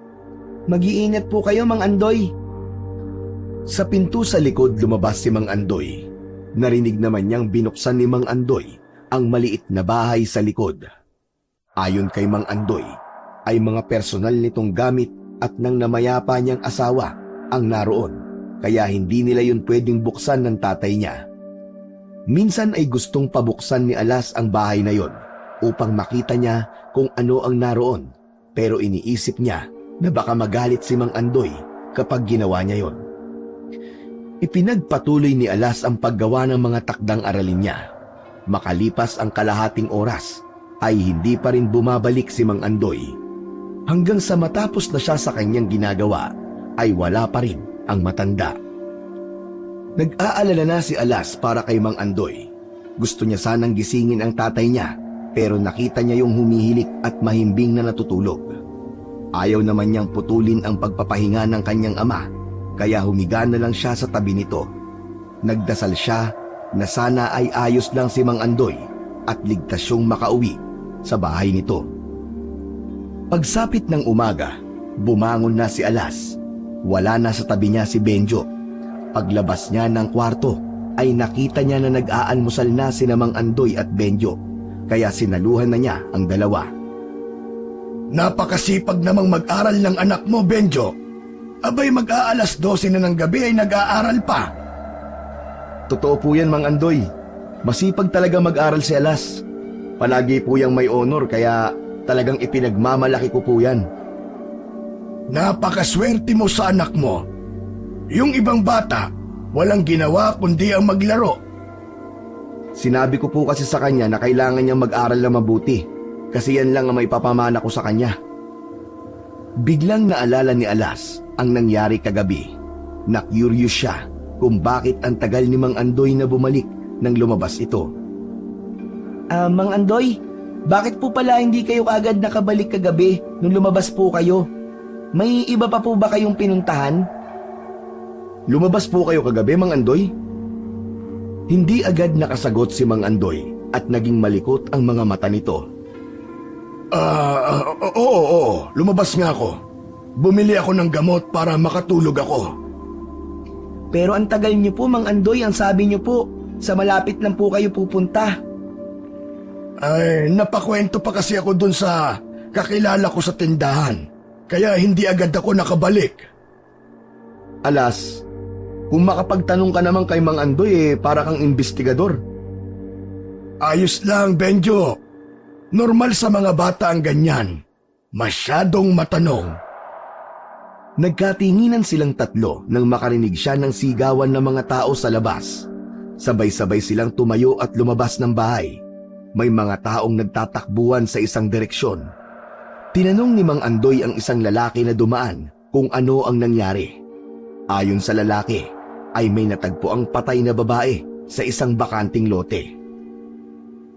mag-iingat po kayo, Mang Andoy. Sa pinto sa likod lumabas si Mang Andoy. Narinig naman niyang binuksan ni Mang Andoy ang maliit na bahay sa likod. Ayon kay Mang Andoy, ay mga personal nitong gamit at ng namayapa niyang asawa ang naroon, kaya hindi nila yun pwedeng buksan ng tatay niya. Minsan ay gustong pabuksan ni Alas ang bahay na yon upang makita niya kung ano ang naroon, pero iniisip niya na baka magalit si Mang Andoy kapag ginawa niya yon. Ipinagpatuloy ni Alas ang paggawa ng mga takdang aralin niya. Makalipas ang kalahating oras, ay hindi pa rin bumabalik si Mang Andoy. Hanggang sa matapos na siya sa kanyang ginagawa, ay wala pa rin ang matanda. Nag-aalala na si Alas para kay Mang Andoy. Gusto niya sanang gisingin ang tatay niya, pero nakita niya yung humihilik at mahimbing na natutulog. Ayaw naman niyang putulin ang pagpapahinga ng kanyang ama, kaya humiga na lang siya sa tabi nito. Nagdasal siya na sana ay ayos lang si Mang Andoy at ligtas siyang makauwi sa bahay nito. Pagsapit ng umaga, bumangon na si Alas. Wala na sa tabi niya si Benjo. Paglabas niya ng kwarto, ay nakita niya na nag-aalmusal na sina Mang Andoy at Benjo, kaya sinaluhan na niya ang dalawa. Napakasipag namang mag-aral ng anak mo, Benjo. Abay, mag-aalas 12 na ng gabi ay nag-aaral pa. Totoo po yan, Mang Andoy. Masipag talaga mag-aral si Alas. Palagi po yang may honor kaya talagang ipinagmamalaki ko po yan. Napakaswerte mo sa anak mo. Yung ibang bata, walang ginawa kundi ang maglaro. Sinabi ko po kasi sa kanya na kailangan niyang mag-aral na mabuti kasi yan lang ang may papamana ko sa kanya. Biglang naalala ni Alas ang nangyari kagabi. Na-curious siya kung bakit ang tagal ni Mang Andoy na bumalik nang lumabas ito. Mang Andoy, bakit po pala hindi kayo kaagad nakabalik kagabi nung lumabas po kayo? May iba pa po ba kayong pinuntahan? lumabas po kayo kagabi, Mang Andoy? Hindi agad nakasagot si Mang Andoy at naging malikot ang mga mata nito. Oo, lumabas nga ako. Bumili ako ng gamot para makatulog ako. Pero ang tagal niyo po, Mang Andoy, ang sabi niyo po, sa malapit lang po kayo pupunta. Ay, napakwento pa kasi ako dun sa kakilala ko sa tindahan. Kaya hindi agad ako nakabalik. Alas, kung makapagtanong ka naman kay Mang Andoy para kang investigador. Ayos lang, Benjo. Normal sa mga bata ang ganyan. Masyadong matanong. Nagkatinginan silang tatlo nang makarinig siya ng sigawan ng mga tao sa labas. Sabay-sabay silang tumayo at lumabas ng bahay. May mga taong nagtatakbuhan sa isang direksyon. Tinanong ni Mang Andoy ang isang lalaki na dumaan kung ano ang nangyari. Ayon sa lalaki, ay may natagpo ang patay na babae sa isang bakanting lote.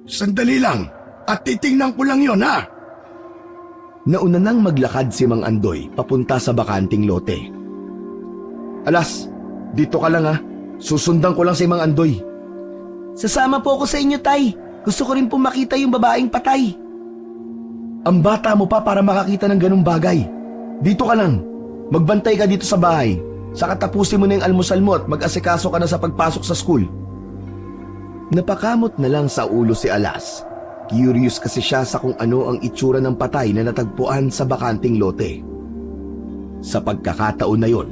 Sandali lang, at titingnan ko lang yon, ha? Nauna nang maglakad si Mang Andoy papunta sa bakanting lote. Alas, dito ka lang ha. Susundan ko lang si Mang Andoy. Sasama po ako sa inyo, Tay. Gusto ko rin po makita yung babaeng patay. Ang bata mo pa para makakita ng ganung bagay. Dito ka lang. Magbantay ka dito sa bahay. Saka tapusin mo na yung almusal mo at mag-asikaso ka na sa pagpasok sa school. Napakamot na lang sa ulo si Alas. Curious kasi siya sa kung ano ang itsura ng patay na natagpuan sa bakanting lote. Sa pagkakataon na yon,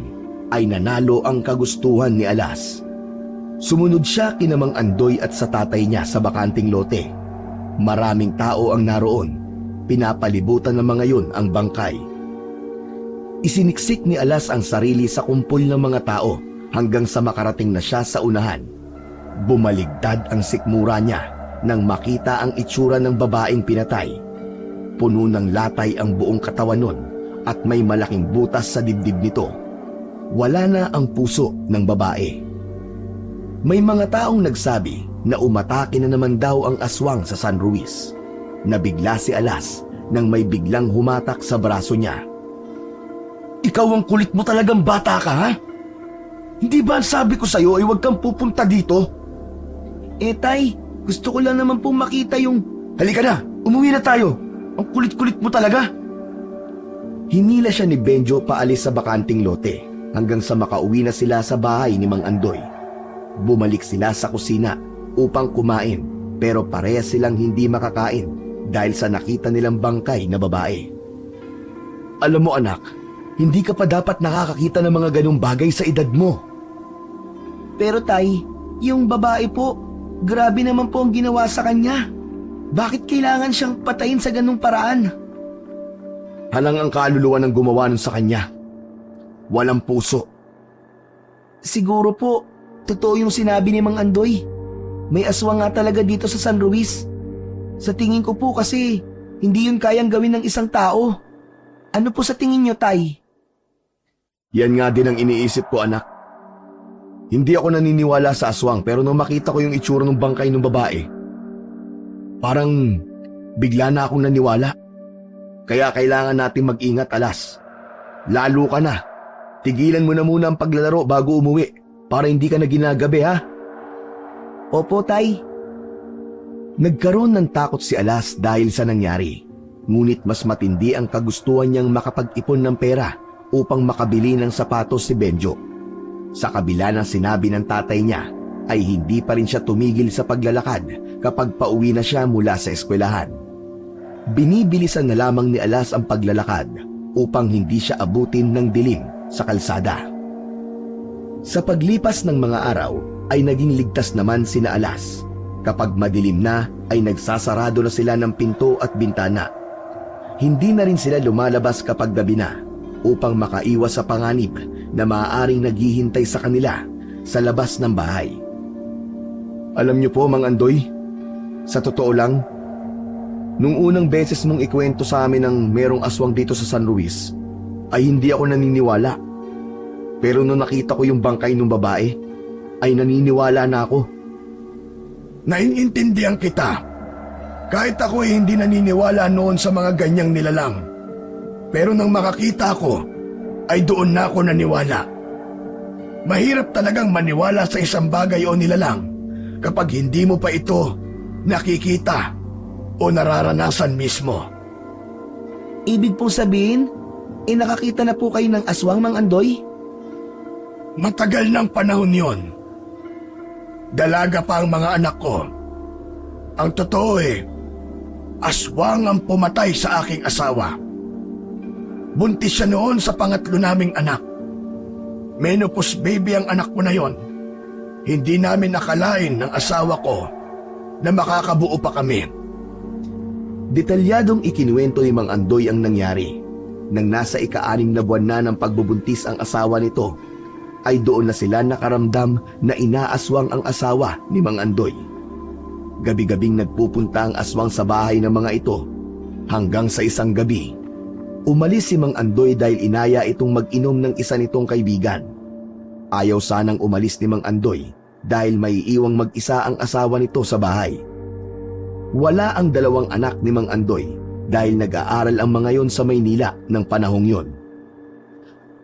ay nanalo ang kagustuhan ni Alas. Sumunod siya kina Mang Andoy at sa tatay niya sa bakanting lote. Maraming tao ang naroon. Pinapalibutan ng mga yun ang bangkay. Isiniksik ni Alas ang sarili sa kumpol ng mga tao hanggang sa makarating na siya sa unahan. Bumaligtad ang sikmura niya nang makita ang itsura ng babaeng pinatay. Puno ng latay ang buong katawan nun at may malaking butas sa dibdib nito. Wala na ang puso ng babae. May mga taong nagsabi na umatake na naman daw ang aswang sa San Ruiz. Nabigla si Alas nang may biglang humatak sa braso niya. Ikaw ang kulit mo talagang bata ka, ha? Hindi ba sabi ko sa'yo ay huwag kang pupunta dito? Tay, gusto ko lang naman pong makita yung... Halika na, umuwi na tayo. Ang kulit-kulit mo talaga. Hinila siya ni Benjo paalis sa bakanting lote hanggang sa makauwi na sila sa bahay ni Mang Andoy. Bumalik sila sa kusina upang kumain pero parehas silang hindi makakain dahil sa nakita nilang bangkay na babae. Alam mo anak, hindi ka pa dapat nakakakita ng mga ganung bagay sa edad mo. Pero Tay, yung babae po, grabe naman po ang ginawa sa kanya. Bakit kailangan siyang patayin sa ganung paraan? Halang ang kaluluwa ng gumawa nun sa kanya. Walang puso. Siguro po, totoo yung sinabi ni Mang Andoy. May aswang nga talaga dito sa San Ruiz. Sa tingin ko po kasi, hindi yun kayang gawin ng isang tao. Ano po sa tingin nyo, Tay? Yan nga din ang iniisip ko, anak. Hindi ako naniniwala sa aswang pero nung makita ko yung itsura ng bangkay ng babae, parang bigla na akong naniwala. Kaya kailangan natin mag-ingat, Alas. Lalo ka na. Tigilan mo na muna ang paglalaro bago umuwi para hindi ka na ginagabi, ha? Opo, Tay. Nagkaroon ng takot si Alas dahil sa nangyari. Ngunit mas matindi ang kagustuhan niyang makapag-ipon ng pera upang makabili ng sapatos si Benjo. Sa kabila ng sinabi ng tatay niya, ay hindi pa rin siya tumigil sa paglalakad kapag pauwi na siya mula sa eskwelahan. Binibilisan na lamang ni Alas ang paglalakad upang hindi siya abutin ng dilim sa kalsada. Sa paglipas ng mga araw ay naging ligtas naman sina Alas. Kapag madilim na ay nagsasarado na sila ng pinto at bintana. Hindi na rin sila lumalabas kapag gabi na upang makaiwas sa panganib na maaaring naghihintay sa kanila sa labas ng bahay. Alam niyo po, Mang Andoy, sa totoo lang, nung unang beses mong ikwento sa amin ng merong aswang dito sa San Ruiz, ay hindi ako naniniwala. Pero nung nakita ko yung bangkay ng babae, ay naniniwala na ako. Naiintindihan kita. Kahit ako ay hindi naniniwala noon sa mga ganyang nilalang. Pero nang makakita ko, ay doon na ako naniwala. Mahirap talagang maniwala sa isang bagay o nilalang kapag hindi mo pa ito nakikita o nararanasan mismo. Ibig pong sabihin, nakakita na po kayo ng aswang, Mang Andoy? Matagal ng panahon yon. Dalaga pa ang mga anak ko. Ang totoo aswang ang pumatay sa aking asawa. Buntis siya noon sa pangatlo naming anak. Menopause baby ang anak ko na yon. Hindi namin nakalain ng asawa ko na makakabuo pa kami. Detalyadong ikinuwento ni Mang Andoy ang nangyari. Nang nasa ika-6 na buwan na ng pagbubuntis ang asawa nito, ay doon na sila nakaramdam na inaaswang ang asawa ni Mang Andoy. Gabi-gabing nagpupunta ang aswang sa bahay ng mga ito, hanggang sa isang gabi. Umalis si Mang Andoy dahil inaya itong mag-inom ng isa nitong kaibigan. Ayaw sanang umalis ni Mang Andoy dahil may iwang mag-isa ang asawa nito sa bahay. Wala ang dalawang anak ni Mang Andoy dahil nag-aaral ang mga yon sa Maynila ng panahong yon.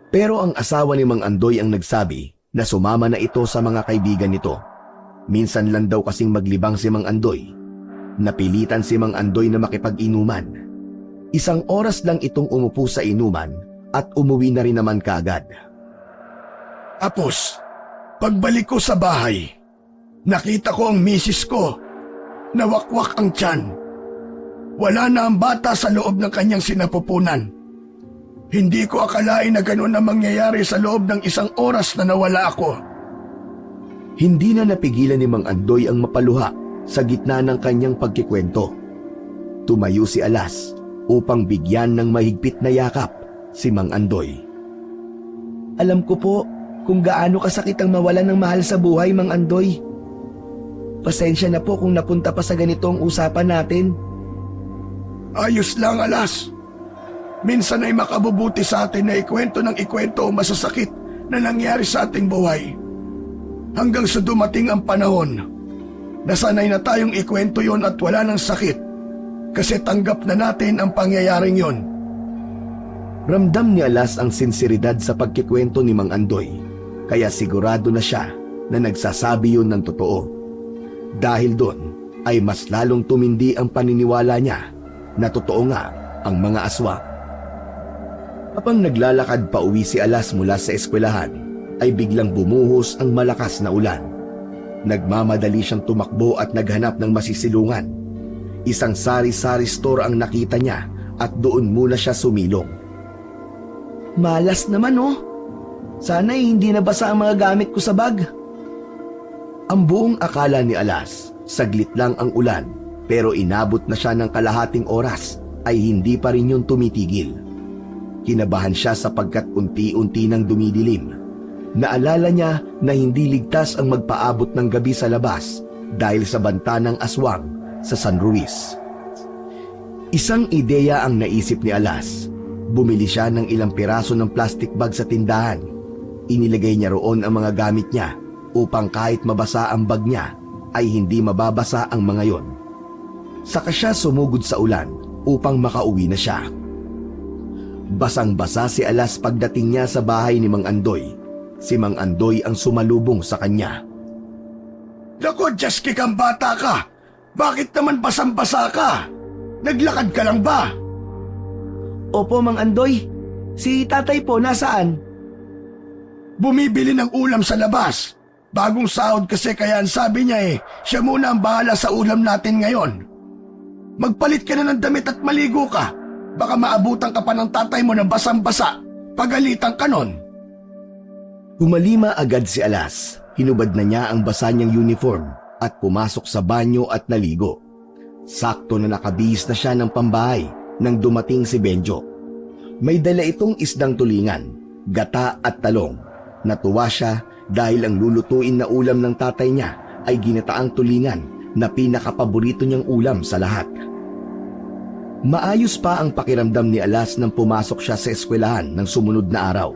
Pero ang asawa ni Mang Andoy ang nagsabi na sumama na ito sa mga kaibigan nito. Minsan lang daw kasing maglibang si Mang Andoy. Napilitan si Mang Andoy na makipag-inuman. 1 oras lang itong umupo sa inuman at umuwi na rin naman kaagad. Tapos, pagbalik ko sa bahay, nakita ko ang misis ko. Nawakwak ang tiyan. Wala na ang bata sa loob ng kanyang sinapupunan. Hindi ko akalain na gano'n ang mangyayari sa loob ng 1 oras na nawala ako. Hindi na napigilan ni Mang Andoy ang mapaluha sa gitna ng kanyang pagkikwento. Tumayo si Alas upang bigyan ng mahigpit na yakap si Mang Andoy. Alam ko po kung gaano kasakit ang mawalan ng mahal sa buhay, Mang Andoy. Pasensya na po kung napunta pa sa ganitong usapan natin. Ayos lang, Alas. Minsan ay makabubuti sa atin na ikwento ng ikwento o masasakit na nangyari sa ating buhay. Hanggang sa dumating ang panahon, nasanay na tayong ikwento yon at wala ng sakit kasi tanggap na natin ang pangyayaring yon. Ramdam ni Alas ang sinseridad sa pagkikwento ni Mang Andoy, kaya sigurado na siya na nagsasabi yun ng totoo. Dahil doon ay mas lalong tumindi ang paniniwala niya na totoo nga ang mga aswang. Kapag naglalakad pa uwi si Alas mula sa eskwelahan, ay biglang bumuhos ang malakas na ulan. Nagmamadali siyang tumakbo at naghanap ng masisilungan. Isang sari-sari store ang nakita niya at doon muna siya sumilong. Malas naman Sana'y hindi nabasa ang mga gamit ko sa bag. Ang buong akala ni Alas, saglit lang ang ulan, pero inabot na siya ng kalahating oras ay hindi pa rin yun tumitigil. Kinabahan siya sapagkat unti-unti nang dumidilim. Naalala niya na hindi ligtas ang magpaabot ng gabi sa labas dahil sa banta ng aswang sa San Ruiz. Isang ideya ang naisip ni Alas. Bumili siya ng ilang piraso ng plastic bag sa tindahan. Inilagay niya roon ang mga gamit niya upang kahit mabasa ang bag niya ay hindi mababasa ang mga yon. Saka siya sumugod sa ulan upang makauwi na siya. Basang-basa si Alas pagdating niya sa bahay ni Mang Andoy. Si Mang Andoy ang sumalubong sa kanya. Naku, Jaski kang bata ka! Bakit naman basang-basa ka? Naglakad ka lang ba? Opo, Mang Andoy. Si tatay po, nasaan? Bumibili ng ulam sa labas. Bagong sahod kasi kaya ang sabi niya siya muna ang bahala sa ulam natin ngayon. Magpalit ka na ng damit at maligo ka. Baka maabutan ka pa ng tatay mo na basang-basa. Pagalitan ka nun. Kumalima agad si Alas. Hinubad na niya ang basa niyang uniform at pumasok sa banyo at naligo. Sakto na nakabihis na siya ng pambahay nang dumating si Benjo. May dala itong isdang tulingan, gata at talong. Natuwa siya dahil ang lulutuin na ulam ng tatay niya ay ginataang tulingan na pinakapaborito niyang ulam sa lahat. Maayos pa ang pakiramdam ni Alas nang pumasok siya sa eskwelahan ng sumunod na araw.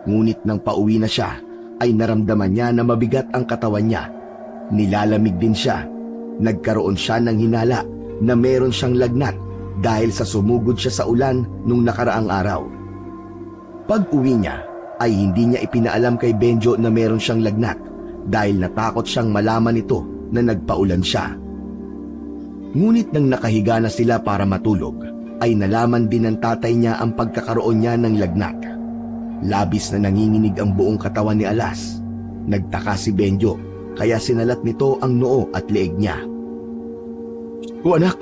Ngunit nang pauwi na siya, ay naramdaman niya na mabigat ang katawan niya. Nilalamig din siya. Nagkaroon siya ng hinala na meron siyang lagnat dahil sa sumugod siya sa ulan nung nakaraang araw. Pag-uwi niya, ay hindi niya ipinaalam kay Benjo na meron siyang lagnat dahil natakot siyang malaman ito na nagpaulan siya. Ngunit nang nakahiga na sila para matulog, ay nalaman din ng tatay niya ang pagkakaroon niya ng lagnat. Labis na nanginginig ang buong katawan ni Alas. Nagtaka si Benjo, kaya sinalat nito ang noo at leeg niya. O anak,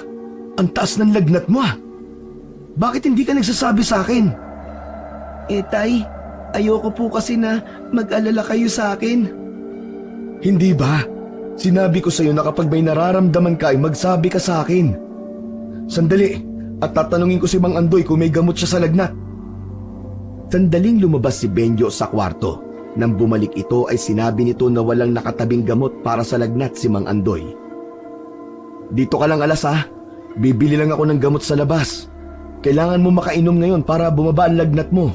ang taas ng lagnat mo ah. Bakit hindi ka nagsasabi sa akin? Tay, ayoko po kasi na mag-alala kayo sa akin. Hindi ba? Sinabi ko sa'yo na kapag may nararamdaman ka ay magsabi ka sa akin. Sandali, at tatanungin ko si Mang Andoy kung may gamot siya sa lagnat. Sandaling lumabas si Benjo sa kwarto. Nang bumalik ito ay sinabi nito na walang nakatabing gamot para sa lagnat si Mang Andoy. Dito ka lang Alas ha. Bibili lang ako ng gamot sa labas. Kailangan mo makainom ngayon para bumaba ang lagnat mo.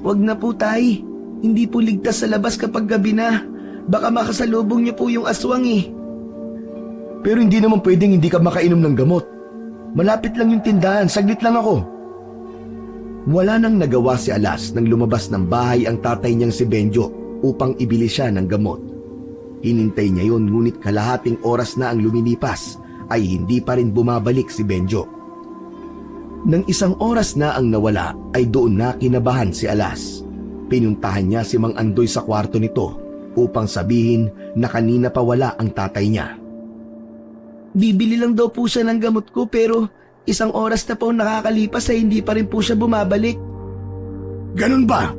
Wag na po tay. Hindi po ligtas sa labas kapag gabi na. Baka makasalubong niyo po yung aswang eh. Pero hindi naman pwedeng hindi ka makainom ng gamot. Malapit lang yung tindahan, saglit lang ako. Wala nang nagawa si Alas nang lumabas ng bahay ang tatay niyang si Benjo upang ibili siya ng gamot. Hinintay niya yon ngunit kalahating oras na ang lumilipas ay hindi pa rin bumabalik si Benjo. Nang isang oras na ang nawala ay doon na kinabahan si Alas. Pinuntahan niya si Mang Andoy sa kwarto nito upang sabihin na kanina pa wala ang tatay niya. Bibili lang daw po siya ng gamot ko pero isang oras na po nakakalipas ay hindi pa rin po siya bumabalik. Ganun ba?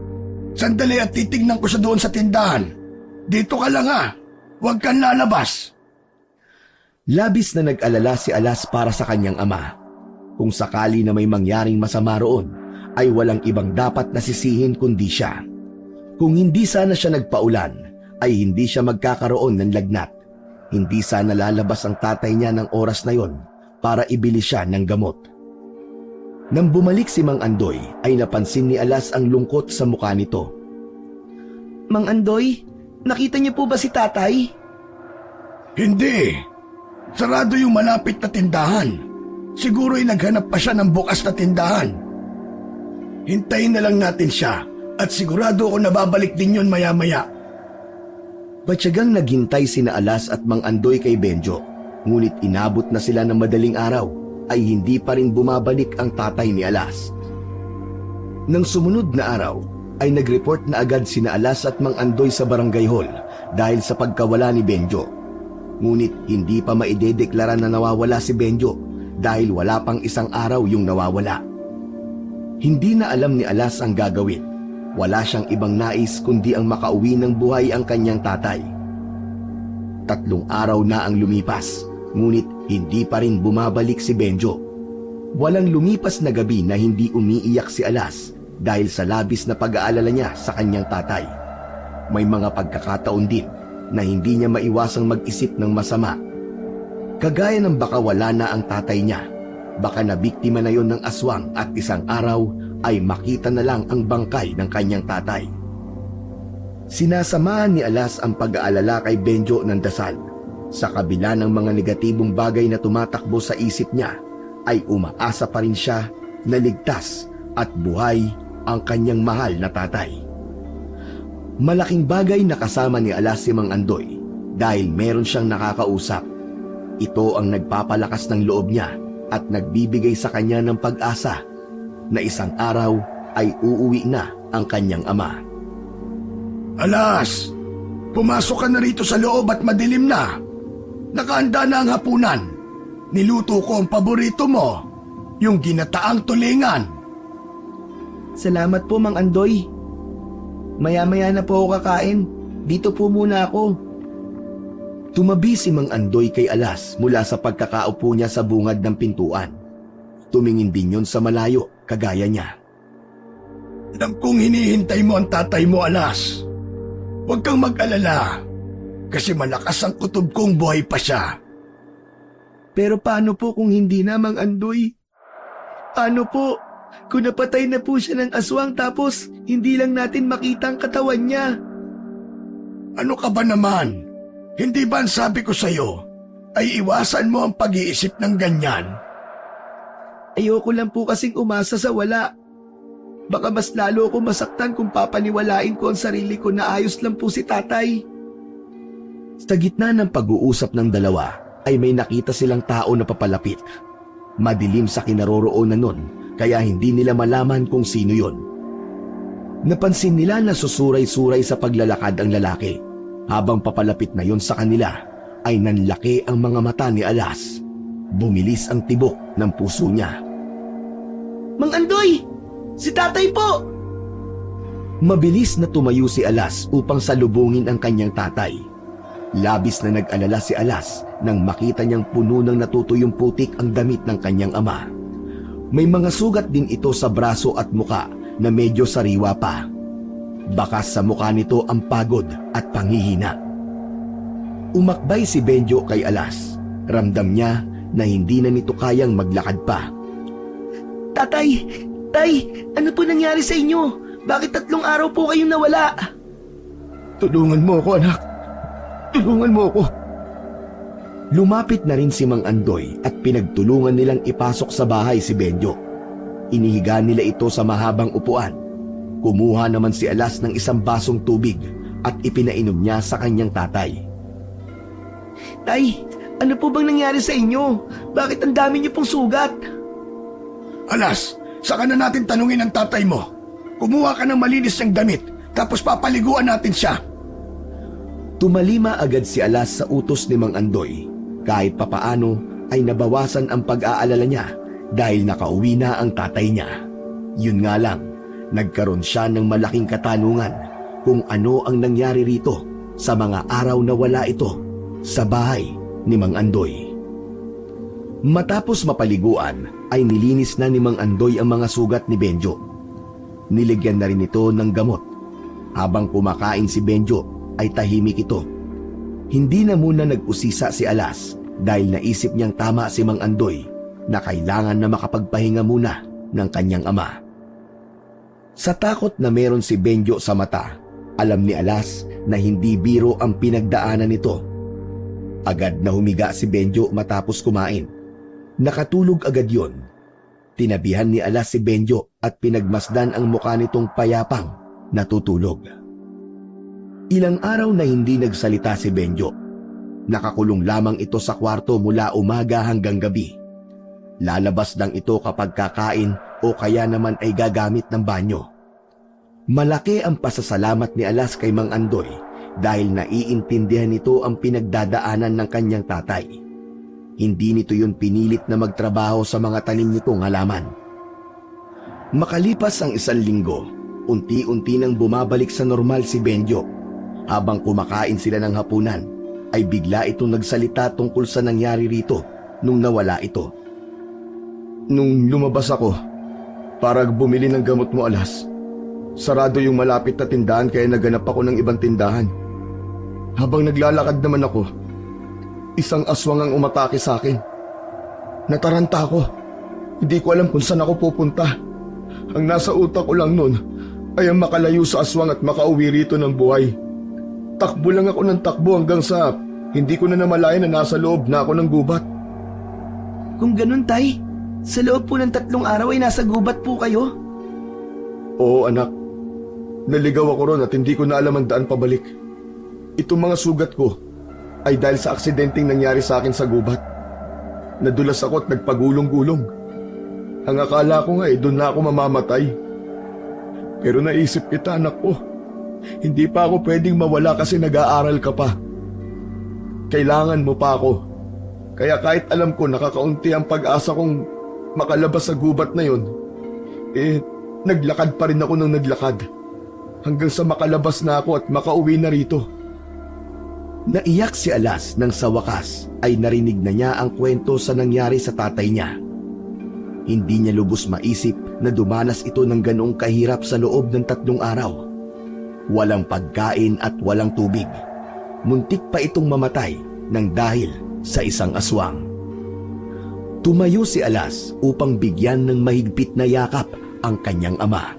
Sandali at titignan ko siya doon sa tindahan. Dito ka lang ha. Huwag kang lalabas. Labis na nag-alala si Alas para sa kanyang ama. Kung sakali na may mangyaring masama roon, ay walang ibang dapat nasisihin kundi siya. Kung hindi sana siya nagpaulan, ay hindi siya magkakaroon ng lagnat. Hindi sana lalabas ang tatay niya ng oras na yon para ibili siya ng gamot. Nang bumalik si Mang Andoy, ay napansin ni Alas ang lungkot sa mukha nito. Mang Andoy, nakita niyo po ba si tatay? Hindi. Sarado yung malapit na tindahan. Siguro ay naghanap pa siya ng bukas na tindahan. Hintayin na lang natin siya at sigurado ako nababalik din yun maya-maya. Batyagang naghintay sina Alas at Mang Andoy kay Benjo, ngunit inabot na sila ng madaling araw ay hindi pa rin bumabalik ang tatay ni Alas. Nang sumunod na araw ay nag-report na agad sina Alas at Mang Andoy sa barangay hall dahil sa pagkawala ni Benjo. Ngunit hindi pa maidedeklara na nawawala si Benjo dahil wala pang isang araw yung nawawala. Hindi na alam ni Alas ang gagawin. Wala siyang ibang nais kundi ang makauwi ng buhay ang kanyang tatay. 3 araw na ang lumipas, ngunit hindi pa rin bumabalik si Benjo. Walang lumipas na gabi na hindi umiiyak si Alas dahil sa labis na pag-aalala niya sa kanyang tatay. May mga pagkakataon din na hindi niya maiwasang mag-isip ng masama. Kagaya ng baka wala na ang tatay niya, baka nabiktima na yon ng aswang at isang araw ay makita na lang ang bangkay ng kanyang tatay. Sinasamahan ni Alas ang pag-aalala kay Benjo ng dasal. Sa kabila ng mga negatibong bagay na tumatakbo sa isip niya, ay umaasa pa rin siya na ligtas at buhay ang kanyang mahal na tatay. Malaking bagay na kasama ni Alas si Mang Andoy dahil meron siyang nakakausap. Ito ang nagpapalakas ng loob niya at nagbibigay sa kanya ng pag-asa na isang araw ay uuwi na ang kanyang ama. Alas, pumasok ka na rito sa loob at madilim na. Nakahanda na ang hapunan. Niluto ko ang paborito mo, yung ginataang tulingan. Salamat po Mang Andoy. Maya-maya na po ako kakain. Dito po muna ako. Tumabi si Mang Andoy kay Alas mula sa pagkakaupo niya sa bungad ng pintuan. Tumingin din yon sa malayo, kagaya niya. Alam kong hinihintay mo ang tatay mo, Alas. Huwag kang mag-alala, kasi malakas ang kutob kong buhay pa siya. Pero paano po kung hindi na Mang Andoy? Paano po kung napatay na po siya ng aswang tapos hindi lang natin makita ang katawan niya? Ano ka ba naman? Hindi ba ang sabi ko sa'yo ay iwasan mo ang pag-iisip ng ganyan? Ayoko lang po kasing umasa sa wala. Baka mas lalo ako masaktan kung papaniwalain ko ang sarili ko na ayos lang po si tatay. Sa gitna ng pag-uusap ng dalawa ay may nakita silang tao na papalapit. Madilim sa kinaroroonan nun kaya hindi nila malaman kung sino yon. Napansin nila na susuray-suray sa paglalakad ang lalaki. Habang papalapit na yon sa kanila ay nanlaki ang mga mata ni Alas. Bumilis ang tibok ng puso niya. Mang Andoy! Si tatay po! Mabilis na tumayo si Alas upang salubungin ang kanyang tatay. Labis na nag-alala si Alas nang makita niyang puno ng natutuyong putik ang damit ng kanyang ama. May mga sugat din ito sa braso at muka na medyo sariwa pa. Bakas sa mukha nito ang pagod at panghihina. Umakbay si Benjo kay Alas. Ramdam niya na hindi na nito kayang maglakad pa. Tatay! Tay! Ano po nangyari sa inyo? Bakit 3 araw po kayong nawala? Tulungan mo ako, anak. Tulungan mo ako. Lumapit na rin si Mang Andoy at pinagtulungan nilang ipasok sa bahay si Benjo. Inihiga nila ito sa mahabang upuan. Kumuha naman si Alas ng isang basong tubig at ipinainom niya sa kanyang tatay. Tay, ano po bang nangyari sa inyo? Bakit ang dami niyo pong sugat? Alas, saka na natin tanungin ang tatay mo. Kumuha ka ng malinis niyang damit, tapos papaliguan natin siya. Tumalima agad si Alas sa utos ni Mang Andoy. Kahit papaano ay nabawasan ang pag-aalala niya dahil nakauwi na ang tatay niya. Yun nga lang, nagkaroon siya ng malaking katanungan kung ano ang nangyari rito sa mga araw na wala ito sa bahay ni Mang Andoy. Matapos mapaliguan ay nilinis na ni Mang Andoy ang mga sugat ni Benjo. Niligyan na rin ito ng gamot. Habang kumakain si Benjo ay tahimik ito. Hindi na muna nag-usisa si Alas dahil naisip niyang tama si Mang Andoy na kailangan na makapagpahinga muna ng kanyang ama. Sa takot na meron si Benjo sa mata, alam ni Alas na hindi biro ang pinagdaanan nito. Agad na humiga si Benjo matapos kumain. Nakatulog agad yon. Tinabihan ni Alas si Benjo at pinagmasdan ang mukha nitong payapang natutulog. Ilang araw na hindi nagsalita si Benjo. Nakakulong lamang ito sa kwarto mula umaga hanggang gabi. Lalabas lang ito kapag kakain o kaya naman ay gagamit ng banyo. Malaki ang pasasalamat ni Alas kay Mang Andoy dahil naiintindihan nito ang pinagdadaanan ng kanyang tatay. Hindi nito yun pinilit na magtrabaho sa mga tanim nitong halaman. Makalipas ang 1 linggo, unti-unti nang bumabalik sa normal si Benjo. Habang kumakain sila ng hapunan, ay bigla itong nagsalita tungkol sa nangyari rito nung nawala ito. Nung lumabas ako, para bumili ng gamot mo, Alas, sarado yung malapit na tindahan kaya naganap ako ng ibang tindahan. Habang naglalakad naman ako, isang aswang ang umatake sa akin. Nataranta ako. Hindi ko alam kung saan ako pupunta. Ang nasa utak ko lang nun ay ang makalayo sa aswang at makauwi rito ng buhay. Takbo lang ako ng takbo hanggang sa hindi ko na namalayan na nasa loob na ako ng gubat. Kung ganun, Tay, sa loob po ng 3 araw ay nasa gubat po kayo? Oo, anak. Naligaw ako ron at hindi ko na alam ang daan pabalik. Itong mga sugat ko ay dahil sa aksidenteng nangyari sa akin sa gubat. Nadulas ako at nagpagulong-gulong. Ang akala ko nga doon na ako mamamatay. Pero naisip kita, anak ko, hindi pa ako pwedeng mawala kasi nag-aaral ka pa. Kailangan mo pa ako. Kaya kahit alam ko nakakaunti ang pag-asa kong makalabas sa gubat na yon, naglakad pa rin ako nang naglakad. Hanggang sa makalabas na ako at makauwi na rito. Naiyak si Alas nang sa wakas ay narinig na niya ang kwento sa nangyari sa tatay niya. Hindi niya lubos maisip na dumanas ito ng ganoong kahirap sa loob ng 3 araw. Walang pagkain at walang tubig. Muntik pa itong mamatay nang dahil sa isang aswang. Tumayo si Alas upang bigyan ng mahigpit na yakap ang kanyang ama.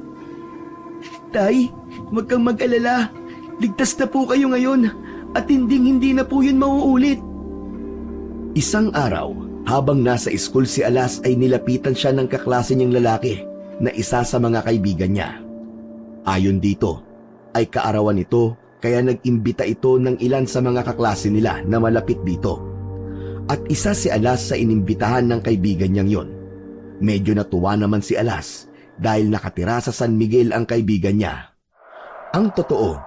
Tay, huwag kang mag-alala. Ligtas na po kayo ngayon at hindi na po yun mauulit. Isang araw, habang nasa school si Alas ay nilapitan siya ng kaklase niyang lalaki na isa sa mga kaibigan niya. Ayon dito, ay kaarawan nito kaya nag-imbita ito ng ilan sa mga kaklase nila na malapit dito. At isa si Alas sa inimbitahan ng kaibigan niyang yon. Medyo natuwa naman si Alas dahil nakatira sa San Miguel ang kaibigan niya. Ang totoo,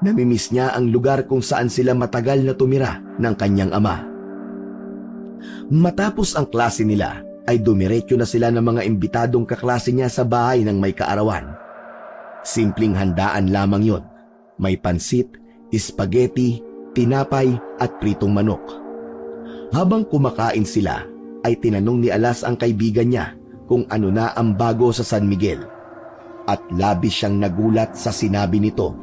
namimiss niya ang lugar kung saan sila matagal na tumira ng kanyang ama. Matapos ang klase nila, ay dumiretso na sila ng mga imbitadong kaklase niya sa bahay ng may kaarawan. Simpleng handaan lamang yon. May pansit, spaghetti, tinapay at pritong manok. Habang kumakain sila, ay tinanong ni Alas ang kaibigan niya kung ano na ang bago sa San Miguel. At labis siyang nagulat sa sinabi nito.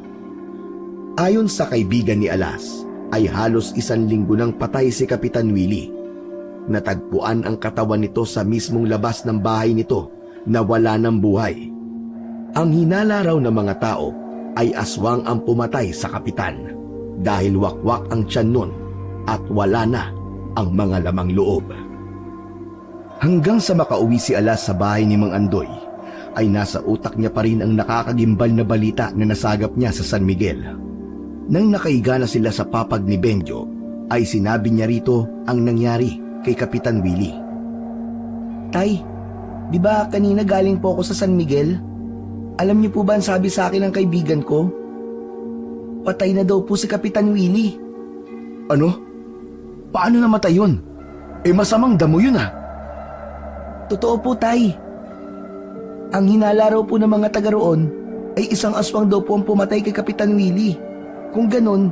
Ayon sa kaibigan ni Alas, ay halos 1 linggo nang patay si Kapitan Willie. Natagpuan ang katawan nito sa mismong labas ng bahay nito na wala ng buhay. Ang hinala raw ng mga tao ay aswang ang pumatay sa kapitan dahil wakwak ang tiyan nun at wala na ang mga lamang loob. Hanggang sa makauwi si Alas sa bahay ni Mang Andoy, ay nasa utak niya pa rin ang nakakagimbal na balita na nasagap niya sa San Miguel. Nang nakaiga na sila sa papag ni Benjo, ay sinabi niya rito ang nangyari kay Kapitan Willie. Tay, di ba kanina galing po ako sa San Miguel? Alam niyo po ba ang sabi sa akin ng kaibigan ko? Patay na daw po si Kapitan Willie. Ano? Paano namatay yun? Masamang damo yun ah. Totoo po, Tay. Ang hinala raw po ng mga taga roon ay isang aswang daw po ang pumatay kay Kapitan Willie. Kung ganon,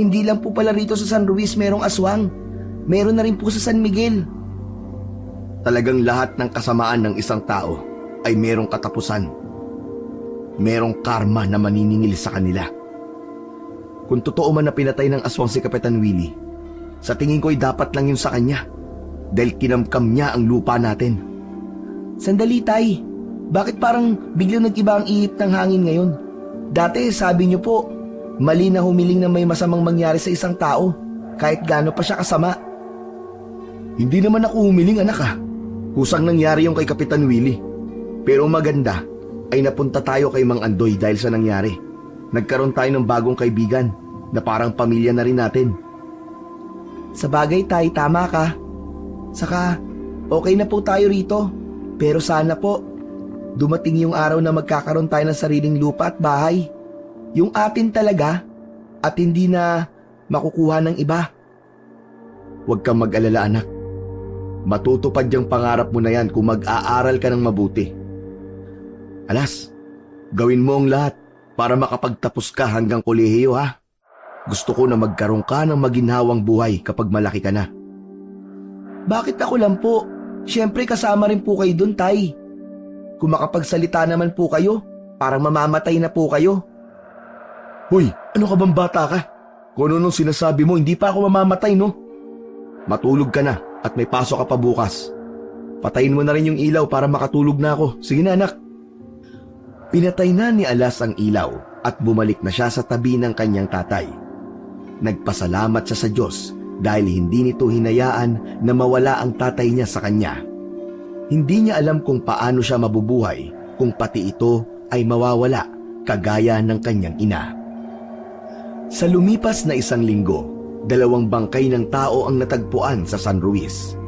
hindi lang po pala rito sa San Luis merong aswang. Meron na rin po sa San Miguel. Talagang lahat ng kasamaan ng isang tao ay merong katapusan. Merong karma na maniningil sa kanila. Kung totoo man na pinatay ng aswang si Kapitan Willie, sa tingin ko ay dapat lang yun sa kanya dahil kinamkam niya ang lupa natin. Sandali, Tay. Bakit parang biglang nag-iba ang ihip ng hangin ngayon? Dati sabi niyo po, mali na humiling na may masamang mangyari sa isang tao kahit gaano pa siya kasama. Hindi naman ako humiling, anak ah. Kusang nangyari yung kay Kapitan Willie. Pero maganda ay napunta tayo kay Mang Andoy dahil sa nangyari. Nagkaroon tayo ng bagong kaibigan na parang pamilya na rin natin. Sa bagay, Tay, tama ka. Saka, okay na po tayo rito. Pero sana po, dumating yung araw na magkakaroon tayo ng sariling lupa at bahay. Yung atin talaga at hindi na makukuha ng iba. Huwag kang mag-alala, anak. Matutupad yung pangarap mo na yan kung mag-aaral ka ng mabuti. Alas, gawin mo ang lahat para makapagtapos ka hanggang kolehiyo ha. Gusto ko na magkaroon ka ng maginhawang buhay kapag malaki ka na. Bakit ako lang po? Siyempre kasama rin po kayo dun, Tay. Kung makapagsalita naman po kayo, parang mamamatay na po kayo. Hoy, ano ka bang bata ka? Kung ano nung sinasabi mo, hindi pa ako mamamatay, no? Matulog ka na at may pasok ka pa bukas. Patayin mo na rin yung ilaw para makatulog na ako. Sige na, anak. Pinatay na ni Alas ang ilaw at bumalik na siya sa tabi ng kanyang tatay. Nagpasalamat siya sa Diyos dahil hindi nito hinayaan na mawala ang tatay niya sa kanya. Hindi niya alam kung paano siya mabubuhay kung pati ito ay mawawala kagaya ng kanyang ina. Sa lumipas na 1 linggo, 2 bangkay ng tao ang natagpuan sa San Luis.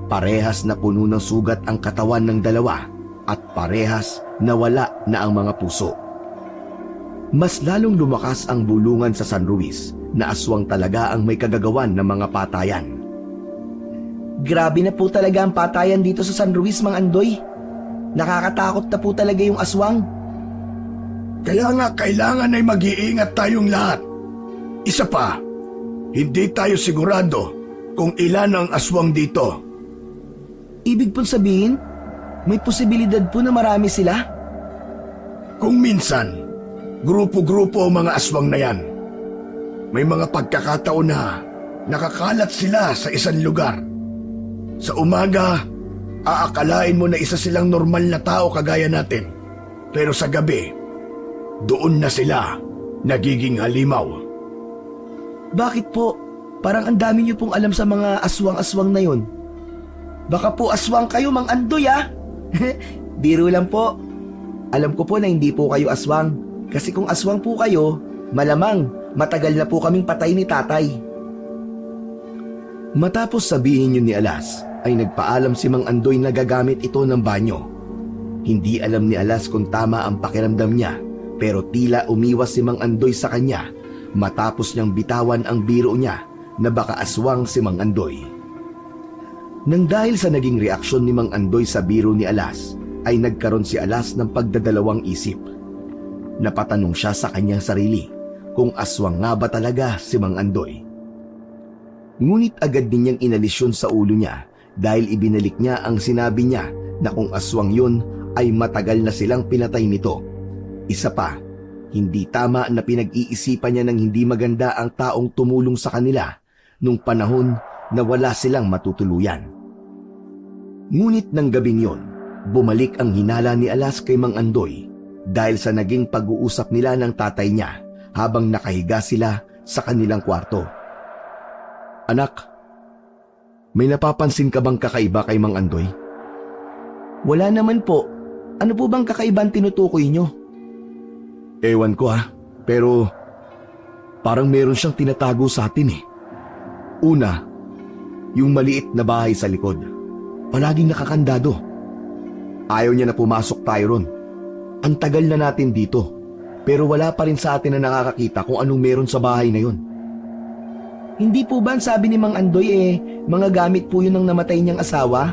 Parehas na puno ng sugat ang katawan ng dalawa at parehas na wala na ang mga puso. Mas lalong lumakas ang bulungan sa San Luis na aswang talaga ang may kagagawan ng mga patayan. Grabe na po talaga ang patayan dito sa San Luis, Mang Andoy. Nakakatakot na po talaga yung aswang. Kaya nga kailangan ay mag-iingat tayong lahat. Isa pa, hindi tayo sigurado kung ilan ang aswang dito. Ibig pong sabihin, may posibilidad po na marami sila? Kung minsan, grupo-grupo ang mga aswang na yan. May mga pagkakataon na nakakalat sila sa isang lugar. Sa umaga, aakalain mo na isa silang normal na tao kagaya natin. Pero sa gabi, doon na sila nagiging halimaw. Bakit po? Parang ang dami niyo pong alam sa mga aswang-aswang na yon. Baka po aswang kayo, Mang Andoy ah. Biro lang po. Alam ko po na hindi po kayo aswang. Kasi kung aswang po kayo, malamang matagal na po kaming patay ni tatay. Matapos sabihin yun ni Alas, ay nagpaalam si Mang Andoy na gagamit ito ng banyo. Hindi alam ni Alas kung tama ang pakiramdam niya, pero tila umiwas si Mang Andoy sa kanya matapos niyang bitawan ang biro niya na baka aswang si Mang Andoy. Nang dahil sa naging reaksyon ni Mang Andoy sa biro ni Alas, ay nagkaroon si Alas ng pagdadalawang isip. Napatanong siya sa kanyang sarili kung aswang nga ba talaga si Mang Andoy. Ngunit agad din niyang inalis yun sa ulo niya dahil ibinalik niya ang sinabi niya na kung aswang yun ay matagal na silang pinatay nito. Isa pa, hindi tama na pinag-iisipan niya ng hindi maganda ang taong tumulong sa kanila nung panahon na wala silang matutuluyan. Ngunit ng gabing yon, bumalik ang hinala ni Alas kay Mang Andoy dahil sa naging pag-uusap nila ng tatay niya habang nakahiga sila sa kanilang kwarto. Anak, may napapansin ka bang kakaiba kay Mang Andoy? Wala naman po. Ano po bang kakaibang tinutukoy nyo? Ewan ko pero parang meron siyang tinatago sa atin eh. Una, yung maliit na bahay sa likod. Palaging nakakandado. Ayaw niya na pumasok tayo ron. Ang tagal na natin dito, pero wala pa rin sa atin na nakakakita kung anong meron sa bahay na yun. Hindi po ba ang sabi ni Mang Andoy mga gamit po yun ng namatay niyang asawa?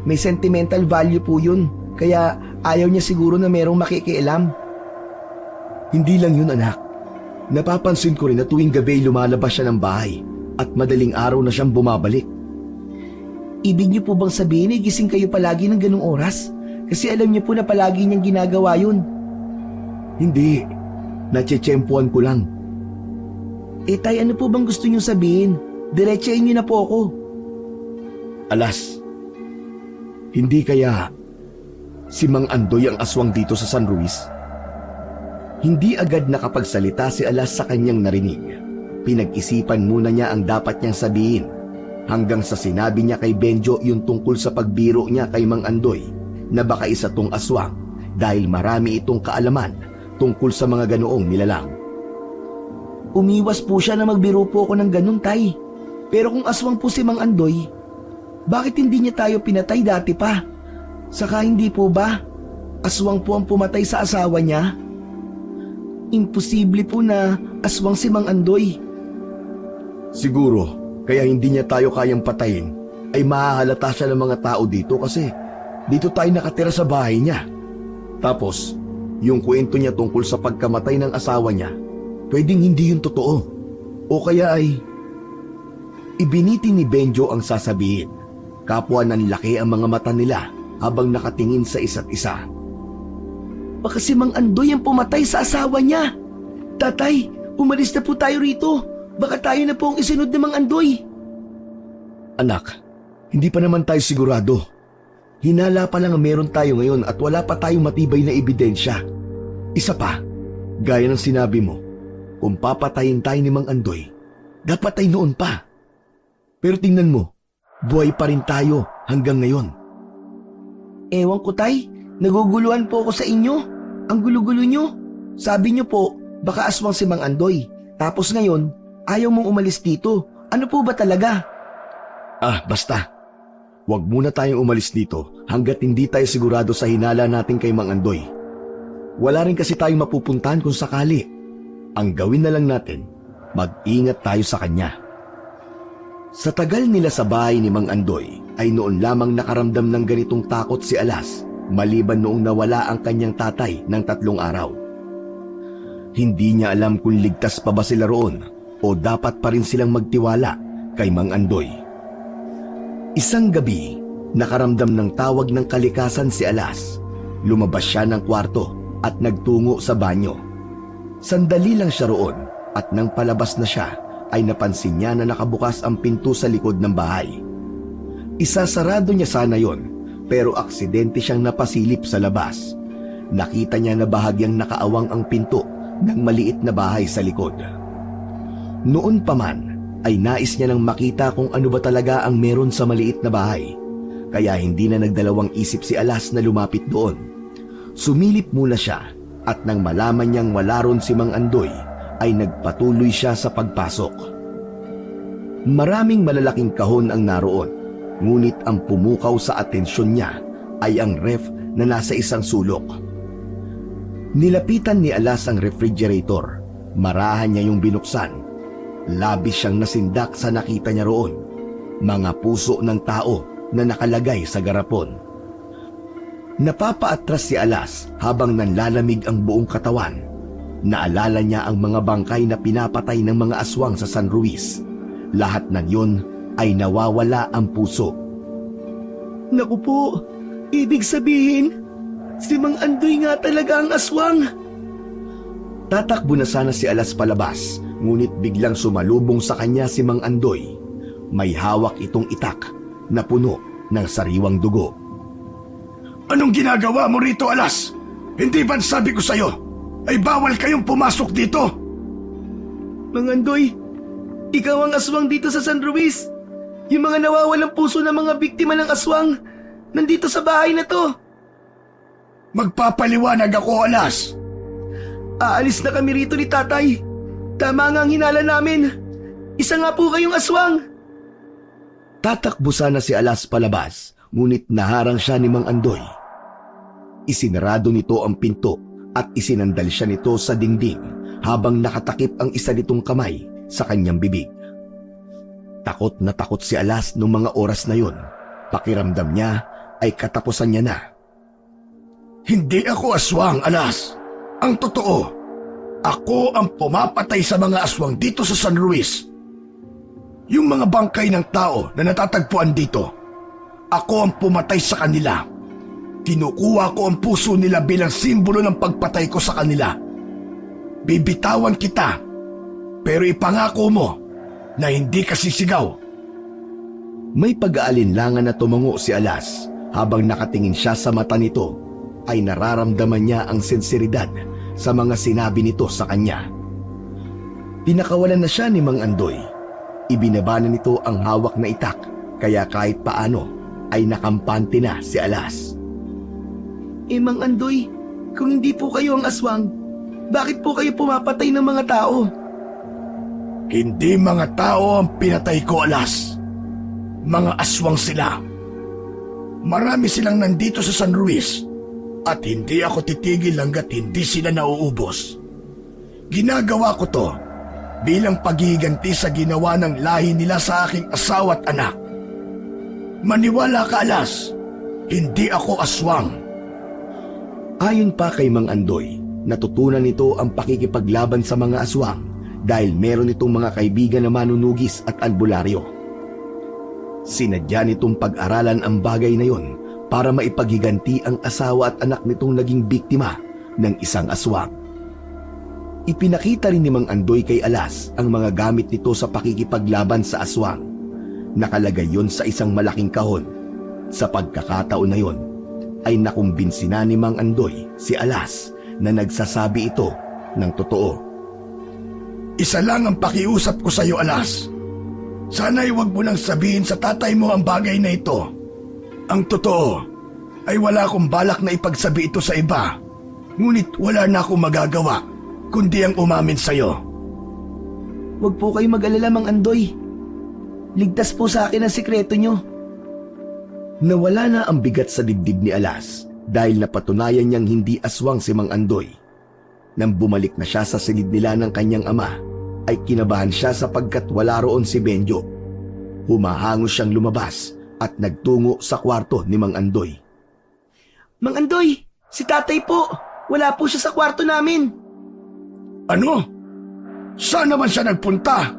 May sentimental value po yun, kaya ayaw niya siguro na merong makikialam. Hindi lang yun, anak. Napapansin ko rin na tuwing gabi lumalabas siya ng bahay at madaling araw na siyang bumabalik. Ibig niyo po bang sabihin gising kayo palagi ng ganung oras? Kasi alam niyo po na palagi niyang ginagawa yun. Hindi. Natsetsempuan ko lang. Tay, ano po bang gusto niyo sabihin? Diretsahin niyo na po ako. Alas, hindi kaya si Mang Andoy ang aswang dito sa San Luis? Hindi agad nakapagsalita si Alas sa kanyang narinig. Pinag-isipan muna niya ang dapat niyang sabihin hanggang sa sinabi niya kay Benjo yung tungkol sa pagbiro niya kay Mang Andoy na baka isa tong aswang dahil marami itong kaalaman tungkol sa mga ganoong nilalang. Umiwas po siya na magbiro po ako ng ganun, tay. Pero kung aswang po si Mang Andoy, bakit hindi niya tayo pinatay dati pa? Saka hindi po ba aswang po ang pumatay sa asawa niya? Imposible po na aswang si Mang Andoy. Siguro, kaya hindi niya tayo kayang patayin ay mahahalata siya ng mga tao dito kasi dito tayo nakatira sa bahay niya. Tapos, yung kwento niya tungkol sa pagkamatay ng asawa niya, pwedeng hindi yun totoo. O kaya ay ibiniti ni Benjo ang sasabihin. Kapwa ng laki ang mga mata nila habang nakatingin sa isa't isa. Baka si Mang Andoy ang pumatay sa asawa niya. Tatay, umalis na po tayo rito. Baka tayo na po ang isunod ni Mang Andoy. Anak, hindi pa naman tayo sigurado. Hinala pa lang ang meron tayo ngayon at wala pa tayong matibay na ebidensya. Isa pa, gaya ng sinabi mo, kung papatayin tayo ni Mang Andoy, dapat ay noon pa. Pero tingnan mo, buhay pa rin tayo hanggang ngayon. Ewan ko, tay. Naguguluhan po ako sa inyo. Ang gulo-gulo nyo. Sabi nyo po, baka aswang si Mang Andoy. Tapos ngayon, ayaw mong umalis dito. Ano po ba talaga? Basta. Huwag muna tayong umalis dito hanggat hindi tayo sigurado sa hinala natin kay Mang Andoy. Wala rin kasi tayong mapupuntahan kung sakali. Ang gawin na lang natin, mag-ingat tayo sa kanya. Sa tagal nila sa bahay ni Mang Andoy, ay noon lamang nakaramdam ng ganitong takot si Alas, maliban noong nawala ang kanyang tatay ng 3 araw. Hindi niya alam kung ligtas pa ba sila roon o dapat pa rin silang magtiwala kay Mang Andoy. Isang gabi, nakaramdam ng tawag ng kalikasan si Alas. Lumabas siya ng kwarto at nagtungo sa banyo. Sandali lang siya roon at nang palabas na siya, ay napansin niya na nakabukas ang pinto sa likod ng bahay. Isasarado niya sana yon, pero aksidente siyang napasilip sa labas. Nakita niya na bahagyang nakaawang ang pinto ng maliit na bahay sa likod. Noon pa man, ay nais niya nang makita kung ano ba talaga ang meron sa maliit na bahay. Kaya hindi na nagdalawang isip si Alas na lumapit doon. Sumilip muna siya at nang malaman niyang wala ron si Mang Andoy, ay nagpatuloy siya sa pagpasok. Maraming malalaking kahon ang naroon, ngunit ang pumukaw sa atensyon niya ay ang ref na nasa isang sulok. Nilapitan ni Alas ang refrigerator. Marahan niya yung binuksan. Labis siyang nasindak sa nakita niya roon. Mga puso ng tao na nakalagay sa garapon. Napapaatras si Alas habang nanlalamig ang buong katawan. Naalala niya ang mga bangkay na pinapatay ng mga aswang sa San Luis. Lahat ng yun ay nawawala ang puso. Naku po, ibig sabihin, si Mang Andoy nga talaga ang aswang. Tatakbo na sana si Alas palabas, ngunit biglang sumalubong sa kanya si Mang Andoy. May hawak itong itak na puno ng sariwang dugo. Anong ginagawa mo rito, Alas? Hindi ba sabi ko sa'yo, ay bawal kayong pumasok dito? Mang Andoy, ikaw ang aswang dito sa San Luis. Yung mga nawawalang puso ng mga biktima ng aswang, nandito sa bahay na to. Magpapaliwanag ako, Alas. Aalis na kami rito ni tatay. Tama nga ang hinala namin. Isa nga po kayong aswang. Tatakbo sana si Alas palabas, ngunit naharang siya ni Mang Andoy. Isinarado nito ang pinto at isinandal siya nito sa dingding habang nakatakip ang isa nitong kamay sa kanyang bibig. Takot na takot si Alas noong mga oras na yun. Pakiramdam niya ay katapusan niya na. Hindi ako aswang, Alas. Ang totoo, ako ang pumapatay sa mga aswang dito sa San Luis. Yung mga bangkay ng tao na natatagpuan dito, ako ang pumatay sa kanila. Kinukuha ko ang puso nila bilang simbolo ng pagpatay ko sa kanila. Bibitawan kita, pero ipangako mo na hindi ka sisigaw. May pag-aalinlangan na tumango si Alas. Habang nakatingin siya sa mata nito, ay nararamdaman niya ang sinseridad sa mga sinabi nito sa kanya. Pinakawalan na siya ni Mang Andoy. Ibinaba na nito ang hawak na itak, kaya kahit paano ay nakampante na si Alas. Mang Andoy, kung hindi po kayo ang aswang, bakit po kayo pumapatay ng mga tao? Hindi mga tao ang pinatay ko, Alas. Mga aswang sila. Marami silang nandito sa San Luis at hindi ako titigil hanggat hindi sila nauubos. Ginagawa ko to bilang paghihiganti sa ginawa ng lahi nila sa aking asawa at anak. Maniwala ka, Alas, hindi ako aswang. Ayon pa kay Mang Andoy, natutunan nito ang pakikipaglaban sa mga aswang dahil meron itong mga kaibigan na manunugis at albularyo. Sinadya nitong pag-aralan ang bagay na yon para maipaghiganti ang asawa at anak nitong naging biktima ng isang aswang. Ipinakita rin ni Mang Andoy kay Alas ang mga gamit nito sa pakikipaglaban sa aswang. Nakalagay yon sa isang malaking kahon. Sa pagkakataon na yon, ay nakumbinsi na ni Mang Andoy si Alas na nagsasabi ito ng totoo. Isa lang ang pakiusap ko sa iyo, Alas. Sana'y wag mo nang sabihin sa tatay mo ang bagay na ito. Ang totoo ay wala akong balak na ipagsabi ito sa iba. Ngunit wala na akong magagawa kundi ang umamin sa iyo. Huwag po kayo mag-alala, Mang Andoy. Ligtas po sa akin ang sikreto nyo. Nawala na ang bigat sa dibdib ni Alas dahil napatunayan niyang hindi aswang si Mang Andoy. Nang bumalik na siya sa silid nila ng kanyang ama, ay kinabahan siya sapagkat wala roon si Benjo. Humahangos siyang lumabas at nagtungo sa kwarto ni Mang Andoy. Mang Andoy, si tatay po. Wala po siya sa kwarto namin. Ano? Saan naman siya nagpunta?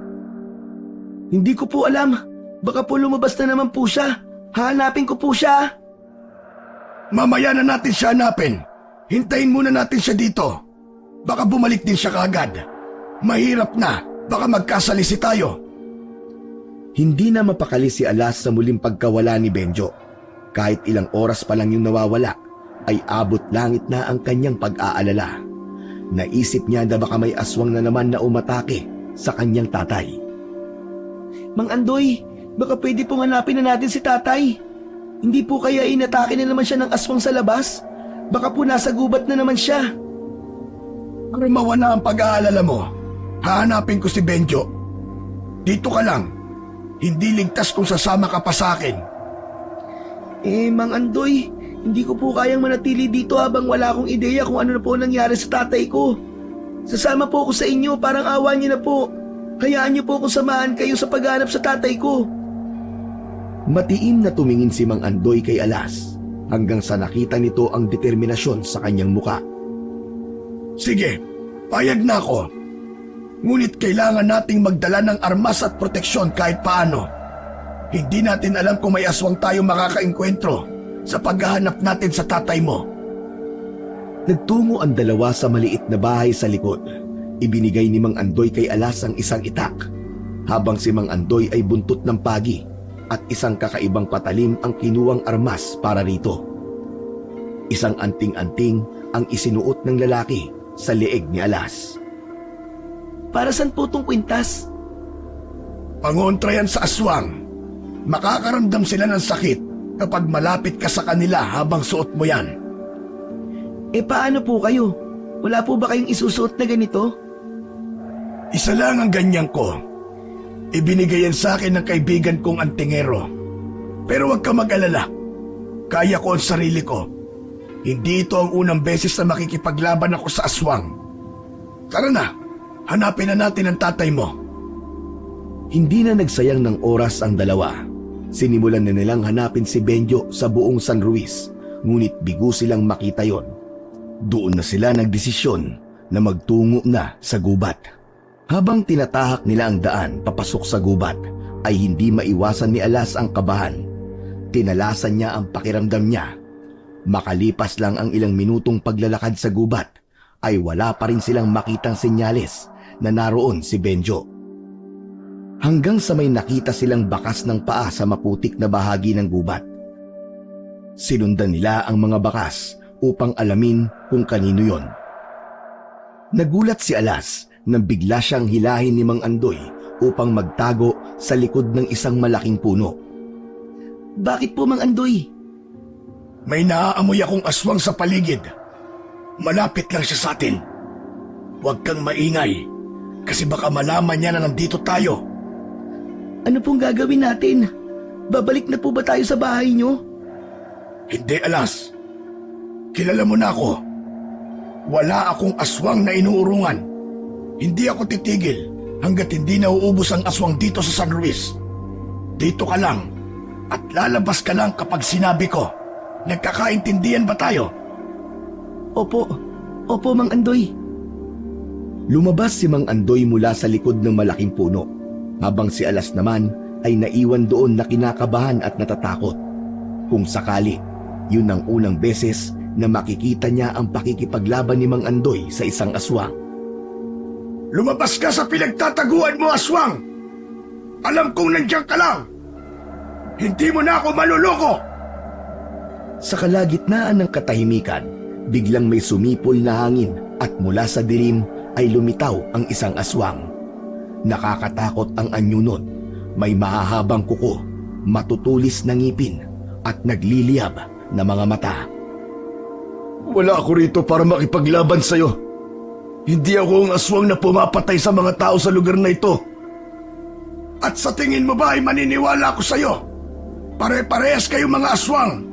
Hindi ko po alam. Baka po lumabas na naman po siya. Hahanapin ko po siya. Mamaya na natin siya hanapin. Hintayin muna natin siya dito. Baka bumalik din siya kaagad. Mahirap na. Baka magkasalisi tayo. Hindi na mapakali si Alas sa muling pagkawala ni Benjo. Kahit ilang oras pa lang yung nawawala, ay abot langit na ang kanyang pag-aalala. Naisip niya na baka may aswang na naman na umatake sa kanyang tatay. Mang Andoy, baka pwede pong hanapin na natin si tatay. Hindi po kaya inatake na naman siya ng aswang sa labas? Baka po nasa gubat na naman siya. Para mawala ang pag-aalala mo, hahanapin ko si Benjo. Dito ka lang. Hindi ligtas kung sasama ka pa sa akin. Mang Andoy, hindi ko po kayang manatili dito habang wala akong ideya kung ano na po nangyari sa tatay ko. Sasama po ako sa inyo, parang awa niyo na po. Hayaan niyo po kung samahan kayo sa paghanap sa tatay ko. Matiim na tumingin si Mang Andoy kay Alas hanggang sa nakita nito ang determinasyon sa kanyang muka. Sige, payag na ako. Ngunit kailangan nating magdala ng armas at proteksyon kahit paano. Hindi natin alam kung may aswang tayo makakaengkwentro sa paghahanap natin sa tatay mo. Nagtungo ang dalawa sa maliit na bahay sa likod. Ibinigay ni Mang Andoy kay Alas ang isang itak, habang si Mang Andoy ay buntot ng pagi at isang kakaibang patalim ang kinuwang armas para rito. Isang anting-anting ang isinuot ng lalaki sa leeg ni Alas. Para saan po itong kwintas? Pangontra yan sa aswang. Makakaramdam sila ng sakit kapag malapit ka sa kanila habang suot mo yan. Paano po kayo? Wala po ba kayong isusuot na ganito? Isa lang ang ganyan ko. Ibinigay yan sa akin ng kaibigan kong antingero. Pero huwag ka mag-alala. Kaya ko ang sarili ko. Hindi ito ang unang beses na makikipaglaban ako sa aswang. Tara na, hanapin na natin ang tatay mo. Hindi na nagsayang ng oras ang dalawa. Sinimulan na nilang hanapin si Benjo sa buong San Luis, ngunit bigo silang makita yon. Doon na sila nagdesisyon na magtungo na sa gubat. Habang tinatahak nila ang daan papasok sa gubat, ay hindi maiwasan ni Alas ang kabahan. Tinalasan niya ang pakiramdam niya. Makalipas lang ang ilang minutong paglalakad sa gubat, ay wala pa rin silang makitang senyales na naroon si Benjo. Hanggang sa may nakita silang bakas ng paa sa maputik na bahagi ng gubat. Sinundan nila ang mga bakas upang alamin kung kanino yon. Nagulat si Alas nang bigla siyang hilahin ni Mang Andoy upang magtago sa likod ng isang malaking puno. Bakit po, Mang Andoy? May naaamoy akong aswang sa paligid. Malapit lang siya sa atin. Huwag kang maingay, kasi baka malaman niya na nandito tayo. Ano pong gagawin natin? Babalik na po ba tayo sa bahay niyo? Hindi, Alas. Kilala mo na ako. Wala akong aswang na inuurungan. Hindi ako titigil hanggat hindi nauubos ang aswang dito sa San Luis. Dito ka lang at lalabas ka lang kapag sinabi ko. Nagkakaintindihan ba tayo? Opo, Mang Andoy. Lumabas si Mang Andoy mula sa likod ng malaking puno, habang si Alas naman ay naiwan doon na kinakabahan at natatakot. Kung sakali, yun ang unang beses na makikita niya ang pakikipaglaban ni Mang Andoy sa isang aswang. Lumabas ka sa pinagtataguan mo, aswang! Alam kong nandiyan ka lang! Hindi mo na ako maluloko! Sa kalagitnaan ng katahimikan, biglang may sumipol na hangin at mula sa dilim ay lumitaw ang isang aswang. Nakakatakot ang anyo nun. May mahahabang kuko, matutulis na ngipin at nagliliyab na mga mata. Wala ako rito para makipaglaban sa'yo. Hindi ako ang aswang na pumapatay sa mga tao sa lugar na ito. At sa tingin mo ba ay maniniwala ako sa'yo? Pare-parehas kayo mga aswang.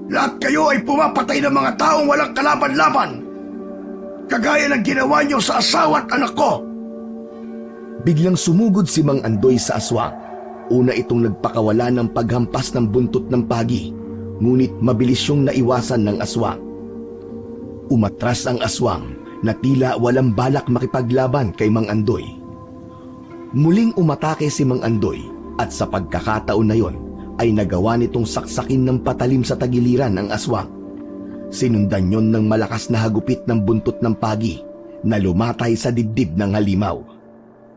Lahat kayo ay pumapatay ng mga taong walang kalaban-laban. Kagaya ng ginawa niyo sa asawa at anak ko. Biglang sumugod si Mang Andoy sa aswang. Una itong nagpakawala ng paghampas ng buntot ng pagi, ngunit mabilis siyang naiwasan ng aswang. Umatras ang aswang na tila walang balak makipaglaban kay Mang Andoy. Muling umatake si Mang Andoy at sa pagkakataon na yon ay nagawa nitong saksakin ng patalim sa tagiliran ang aswang. Sinundan yon ng malakas na hagupit ng buntot ng pagi na lumatay sa dibdib ng halimaw.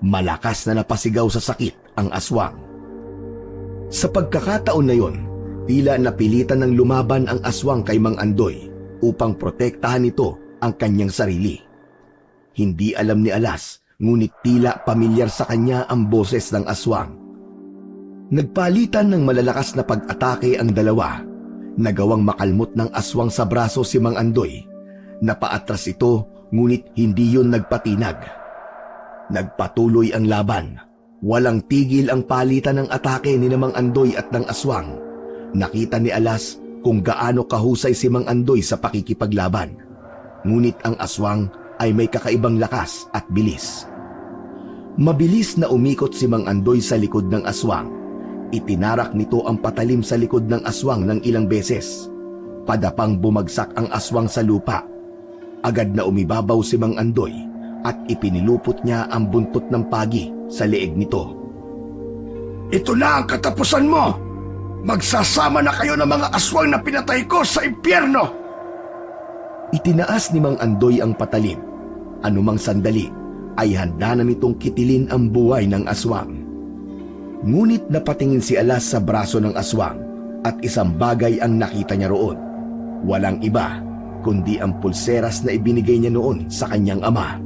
Malakas na napasigaw sa sakit ang aswang. Sa pagkakataon na yon, tila napilitan ng lumaban ang aswang kay Mang Andoy upang protektahan ito ang kanyang sarili. Hindi alam ni Alas, ngunit tila pamilyar sa kanya ang boses ng aswang. Nagpalitan ng malalakas na pag-atake ang dalawa. Nagawang makalmot ng aswang sa braso si Mang Andoy. Napaatras ito, ngunit hindi yun nagpatinag. Nagpatuloy ang laban. Walang tigil ang palitan ng atake ni Mang Andoy at ng aswang. Nakita ni Alas kung gaano kahusay si Mang Andoy sa pakikipaglaban. Ngunit ang aswang ay may kakaibang lakas at bilis. Mabilis na umikot si Mang Andoy sa likod ng aswang. Itinarak nito ang patalim sa likod ng aswang ng ilang beses. Padapang bumagsak ang aswang sa lupa. Agad na umibabaw si Mang Andoy at ipinilupot niya ang buntot ng pagi sa leeg nito. Ito na ang katapusan mo! Magsasama na kayo ng mga aswang na pinatay ko sa impyerno! Itinaas ni Mang Andoy ang patalim. Anumang sandali ay handa na nitong kitilin ang buhay ng aswang. Ngunit napatingin si Alas sa braso ng aswang at isang bagay ang nakita niya roon. Walang iba kundi ang pulseras na ibinigay niya noon sa kanyang ama.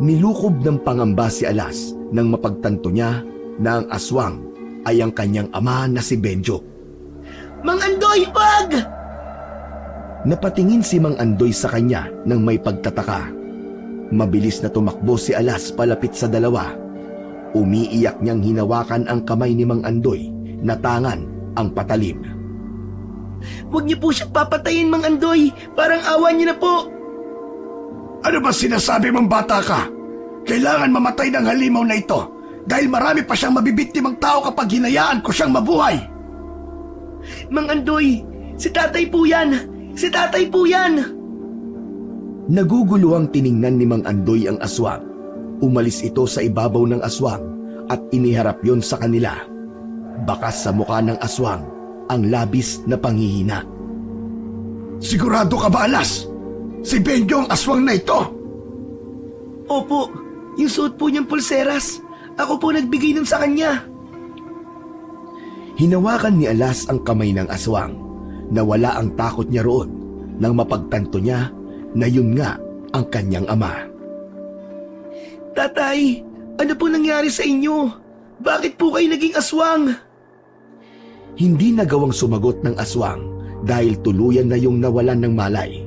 Nilukob ng pangamba si Alas nang mapagtanto niya na ang aswang ay ang kanyang ama na si Benjo. Mang Andoy, wag! Napatingin si Mang Andoy sa kanya nang may pagtataka. Mabilis na tumakbo si Alas palapit sa dalawa. Umiiyak niyang hinawakan ang kamay ni Mang Andoy na tangan ang patalim. Huwag niyo po siyang papatayin, Mang Andoy. Parang awa niyo na po. Ano ba sinasabi mong bata ka? Kailangan mamatay ng halimaw na ito dahil marami pa siyang mabibiktimang tao kapag hinayaan ko siyang mabuhay. Mang Andoy, si tatay po yan. Si tatay po yan. Naguguluhang tiningnan ni Mang Andoy ang aswang. Umalis ito sa ibabaw ng aswang at iniharap yon sa kanila. Bakas sa mukha ng aswang ang labis na panghihina. Sigurado ka ba, Alas? Si Benjo ang aswang na ito? Opo, yung suot po niyang pulseras. Ako po nagbigay nun sa kanya. Hinawakan ni Alas ang kamay ng aswang. Nawala ang takot niya roon nang mapagtanto niya na yun nga ang kanyang ama. Tatay, ano po nangyari sa inyo? Bakit po kayo naging aswang? Hindi nagawang sumagot ng aswang dahil tuluyan na yung nawalan ng malay.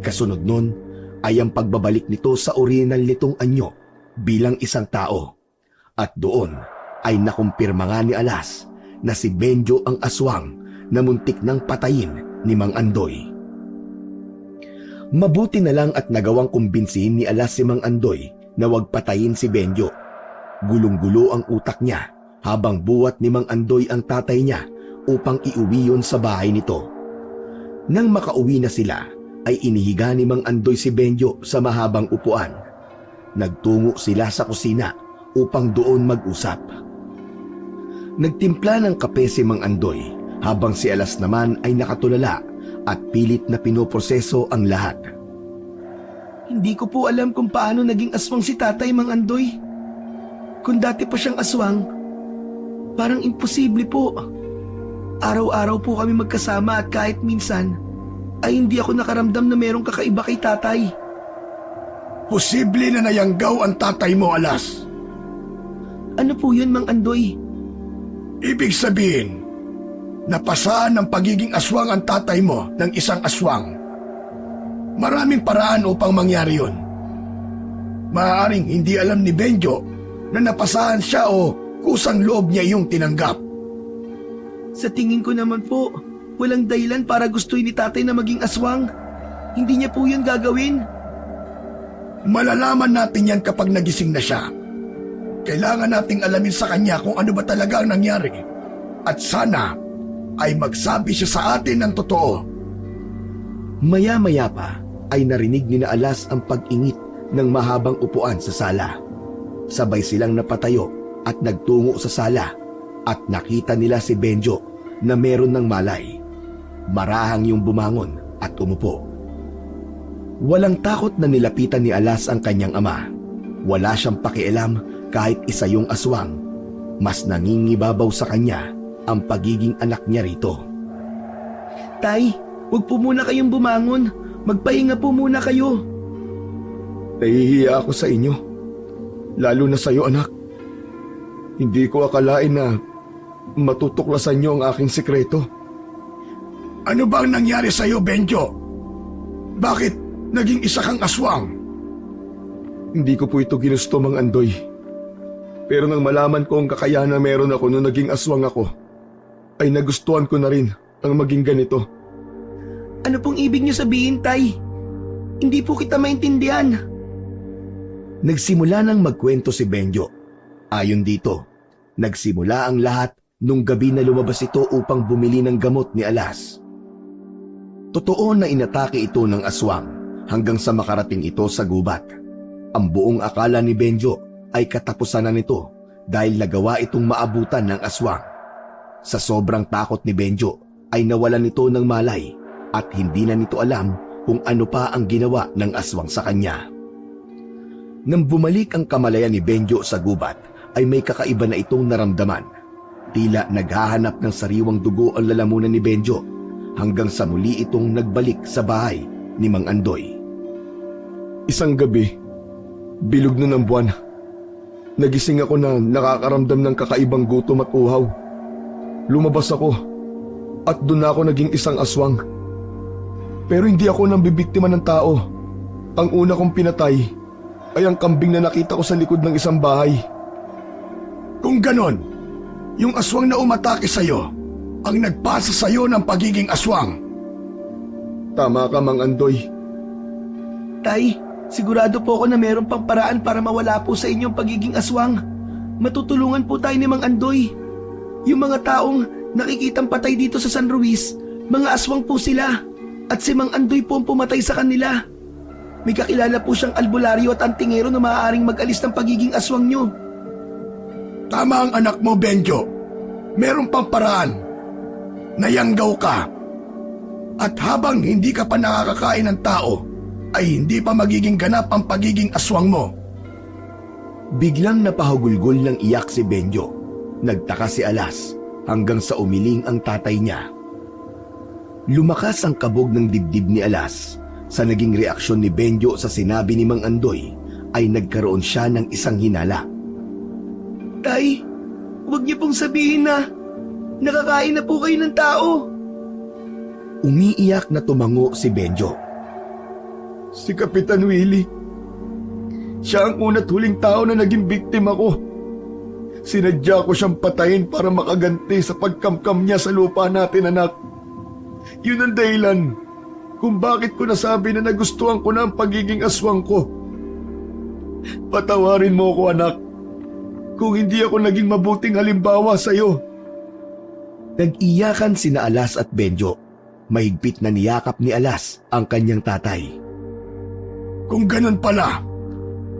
Kasunod nun ay ang pagbabalik nito sa orihinal nitong anyo bilang isang tao. At doon ay nakumpirma nga ni Alas na si Benjo ang aswang na muntik nang patayin ni Mang Andoy. Mabuti na lang at nagawang kumbinsihin ni Alas si Mang Andoy na wag patayin si Benjo. Gulong-gulo ang utak niya habang buwat ni Mang Andoy ang tatay niya upang iuwi yon sa bahay nito. Nang makauwi na sila, ay inihiga ni Mang Andoy si Benjo sa mahabang upuan. Nagtungo sila sa kusina upang doon mag-usap. Nagtimpla ng kape si Mang Andoy habang si Alas naman ay nakatulala at pilit na pinoproseso ang lahat. Hindi ko po alam kung paano naging aswang si tatay, Mang Andoy. Kung dati pa siyang aswang, parang imposible po. Araw-araw po kami magkasama at kahit minsan, ay hindi ako nakaramdam na merong kakaiba kay tatay. Posible na nayanggaw ang tatay mo, Alas. Ano po yun, Mang Andoy? Ibig sabihin, napasaan ng pagiging aswang ang tatay mo ng isang aswang. Maraming paraan upang mangyari yun. Maaaring hindi alam ni Benjo na napasahan siya o kusang loob niya iyong tinanggap. Sa tingin ko naman po, walang dahilan para gustuin ni tatay na maging aswang. Hindi niya po yun gagawin. Malalaman natin yan kapag nagising na siya. Kailangan nating alamin sa kanya kung ano ba talaga ang nangyari. At sana ay magsabi siya sa atin ng totoo. Maya-maya pa ay narinig ni na Alas ang pag-ingit ng mahabang upuan sa sala. Sabay silang napatayo at nagtungo sa sala at nakita nila si Benjo na meron ng malay. Marahang yung bumangon at umupo. Walang takot na nilapitan ni Alas ang kanyang ama. Wala siyang pakialam kahit isa yung aswang. Mas nangingibabaw sa kanya ang pagiging anak niya rito. Tay, huwag po muna kayong bumangon. Magpahinga po muna kayo. Nahihiya ako sa inyo. Lalo na sa iyo, anak. Hindi ko akalain na matutuklasan niyo ang aking sikreto. Ano ba ang nangyari sa'yo, Benjo? Bakit naging isa kang aswang? Hindi ko po ito ginusto, Mang Andoy. Pero nang malaman ko ang kakayahan na meron ako nung naging aswang ako, ay nagustuhan ko na rin ang maging ganito. Ano pong ibig niyo sabihin, Tay? Hindi po kita maintindihan. Nagsimula nang magkwento si Benjo. Ayon dito, nagsimula ang lahat nung gabi na lumabas ito upang bumili ng gamot ni Alas. Totoo na inatake ito ng aswang hanggang sa makarating ito sa gubat. Ang buong akala ni Benjo ay katapusan na nito dahil nagawa itong maabutan ng aswang. Sa sobrang takot ni Benjo ay nawalan nito ng malay at hindi na nito alam kung ano pa ang ginawa ng aswang sa kanya. Nang bumalik ang kamalayan ni Benjo sa gubat ay may kakaiba na itong naramdaman. Tila naghahanap ng sariwang dugo ang lalamunan ni Benjo hanggang sa muli itong nagbalik sa bahay ni Mang Andoy. Isang gabi, bilog na ng buwan, nagising ako na nakakaramdam ng kakaibang gutom at uhaw. Lumabas ako at doon ako naging isang aswang. Pero hindi ako nang bibiktima ng tao. Ang una kong pinatay ay ang kambing na nakita ko sa likod ng isang bahay. Kung ganon, yung aswang na umatake sa'yo ang nagpasa sa'yo ng pagiging aswang. Tama ka, Mang Andoy. Tay, sigurado po ako na meron pang paraan para mawala po sa inyong pagiging aswang. Matutulungan po tayo ni Mang Andoy. Yung mga taong nakikitang patay dito sa San Ruiz, mga aswang po sila. At si Mang Andoy po ang pumatay sa kanila. May kakilala po siyang albularyo at antingero na maaaring mag-alis ng pagiging aswang nyo. Tama ang anak mo, Benjo. Meron pang paraan. Nayanggaw ka. At habang hindi ka pa nakakakain ng tao, ay hindi pa magiging ganap ang pagiging aswang mo. Biglang napahugulgol ng iyak si Benjo. Nagtaka si Alas hanggang sa umiling ang tatay niya. Lumakas ang kabog ng dibdib ni Alas. Sa naging reaksyon ni Benjo sa sinabi ni Mang Andoy ay nagkaroon siya ng isang hinala. Tay, huwag niyo pong sabihin na nakakain na po kayo ng tao. Umiiyak na tumango si Benjo. Si Kapitan Willie. Siya ang una't huling tao na naging biktima ko. Sinadya ko siyang patayin para makaganti sa pagkamkam niya sa lupa natin, anak. Yun ang dahilan kung bakit ko nasabi na nagustuhan ko na ang pagiging aswang ko. Patawarin mo ko, anak, kung hindi ako naging mabuting halimbawa sa iyo. Nag-iyakan sina Alas at Benjo. Mahigpit na niyakap ni Alas ang kanyang tatay. Kung ganun pala,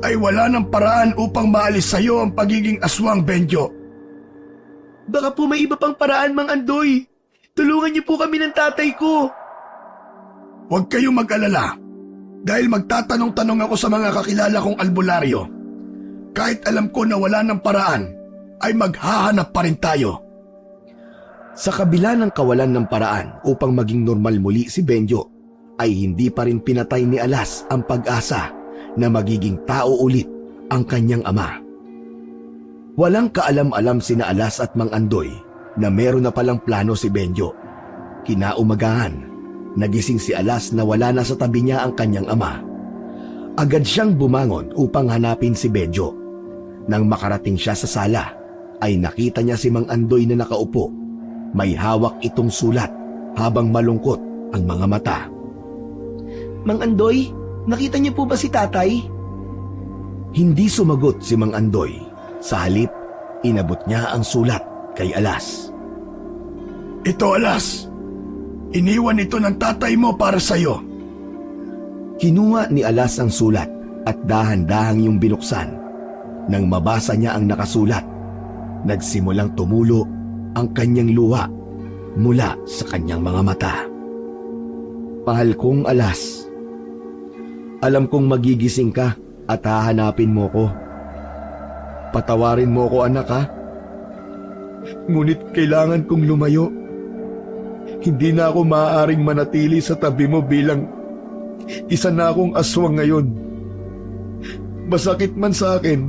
ay wala ng paraan upang maalis sa iyo ang pagiging aswang, Benjo. Baka po may iba pang paraan, Mang Andoy. Tulungan niyo po kami ng tatay ko. Huwag kayong mag-alala dahil magtatanong-tanong ako sa mga kakilala kong albularyo. Kahit alam ko na wala ng paraan, ay maghahanap pa rin tayo. Sa kabila ng kawalan ng paraan upang maging normal muli si Benjo, ay hindi pa rin pinatay ni Alas ang pag-asa na magiging tao ulit ang kanyang ama. Walang kaalam-alam sina Alas at Mang Andoy na meron na palang plano si Benjo. Kinaumagahan, nagising si Alas na wala na sa tabi niya ang kanyang ama. Agad siyang bumangon upang hanapin si Benjo. Nang makarating siya sa sala, ay nakita niya si Mang Andoy na nakaupo. May hawak itong sulat habang malungkot ang mga mata. Mang Andoy, nakita niyo po ba si tatay? Hindi sumagot si Mang Andoy. Sa halip, inabot niya ang sulat kay Alas. Ito, Alas. Iniwan ito ng tatay mo para sa'yo. Kinuha ni Alas ang sulat at dahan-dahang yung binuksan. Nang mabasa niya ang nakasulat, nagsimulang tumulo ang kanyang luha mula sa kanyang mga mata. Mahal kong Alas, alam kong magigising ka at hahanapin mo ko. Patawarin mo ko, anak, ha? Ngunit kailangan kong lumayo. Hindi na ako maaaring manatili sa tabi mo bilang isa na akong aswang ngayon. Masakit man sa akin,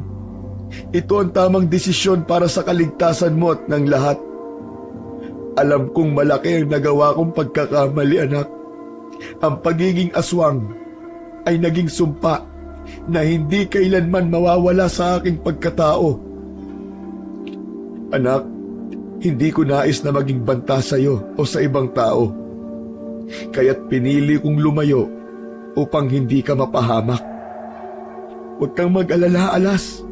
ito ang tamang desisyon para sa kaligtasan mo at ng lahat. Alam kong malaki ang nagawa kong pagkakamali, anak. Ang pagiging aswang ay naging sumpa na hindi kailanman mawawala sa aking pagkatao. Anak, hindi ko nais na maging banta sa iyo o sa ibang tao. Kaya't pinili kong lumayo upang hindi ka mapahamak. Huwag kang mag-alala, Alas.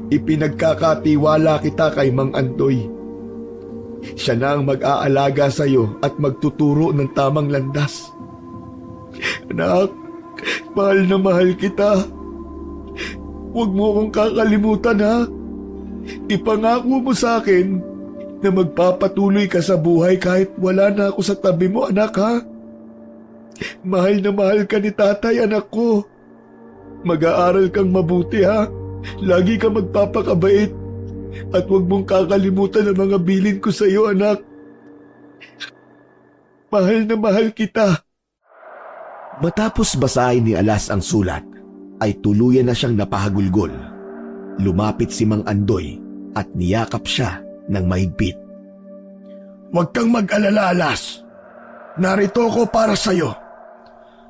Ipinagkakatiwala kita kay Mang Andoy. Siya na ang mag-aalaga sa iyo at magtuturo ng tamang landas. Anak, mahal na mahal kita. Huwag mo akong kakalimutan, ha? Ipangako mo sa akin na magpapatuloy ka sa buhay kahit wala na ako sa tabi mo, anak, ha? Mahal na mahal ka ni tatay, anak ko. Mag-aaral kang mabuti, ha? Lagi ka magpapakabait. At huwag mong kakalimutan ang mga bilin ko sa iyo, anak. Mahal na mahal kita. Matapos basahin ni Alas ang sulat, ay tuluyan na siyang napahagulgol. Lumapit si Mang Andoy at niyakap siya ng mahigpit. Huwag kang mag-alala, Alas. Narito ako para sa iyo.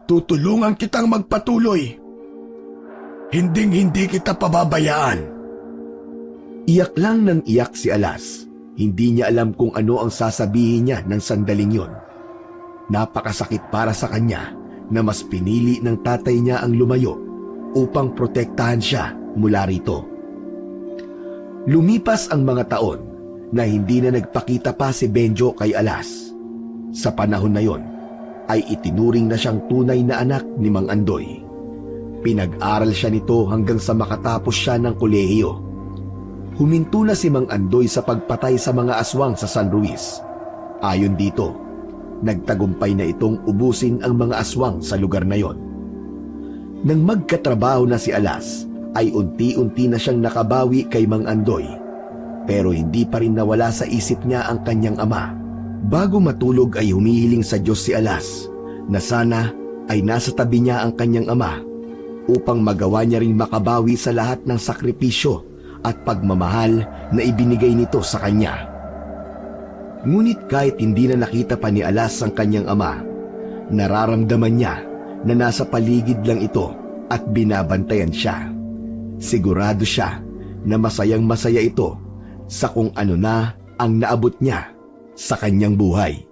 Tutulungan kitang magpatuloy. Hinding-hindi kita pababayaan. Iyak lang ng iyak si Alas. Hindi niya alam kung ano ang sasabihin niya ng sandaling yon. Napakasakit para sa kanya na mas pinili ng tatay niya ang lumayo upang protektahan siya mula rito. Lumipas ang mga taon na hindi na nagpakita pa si Benjo kay Alas. Sa panahon na yon ay itinuring na siyang tunay na anak ni Mang Andoy. Pinag-aral siya nito hanggang sa makatapos siya ng kolehiyo. Huminto na si Mang Andoy sa pagpatay sa mga aswang sa San Luis. Ayon dito, nagtagumpay na itong ubusin ang mga aswang sa lugar na yon. Nang magkatrabaho na si Alas, ay unti-unti na siyang nakabawi kay Mang Andoy. Pero hindi pa rin nawala sa isip niya ang kanyang ama. Bago matulog ay humihiling sa Diyos si Alas na sana ay nasa tabi niya ang kanyang ama upang magawa niya ring makabawi sa lahat ng sakripisyo at pagmamahal na ibinigay nito sa kanya. Ngunit kahit hindi na nakita pa ni Alas ang kanyang ama, nararamdaman niya na nasa paligid lang ito at binabantayan siya. Sigurado siya na masayang masaya ito sa kung ano na ang naabot niya sa kanyang buhay.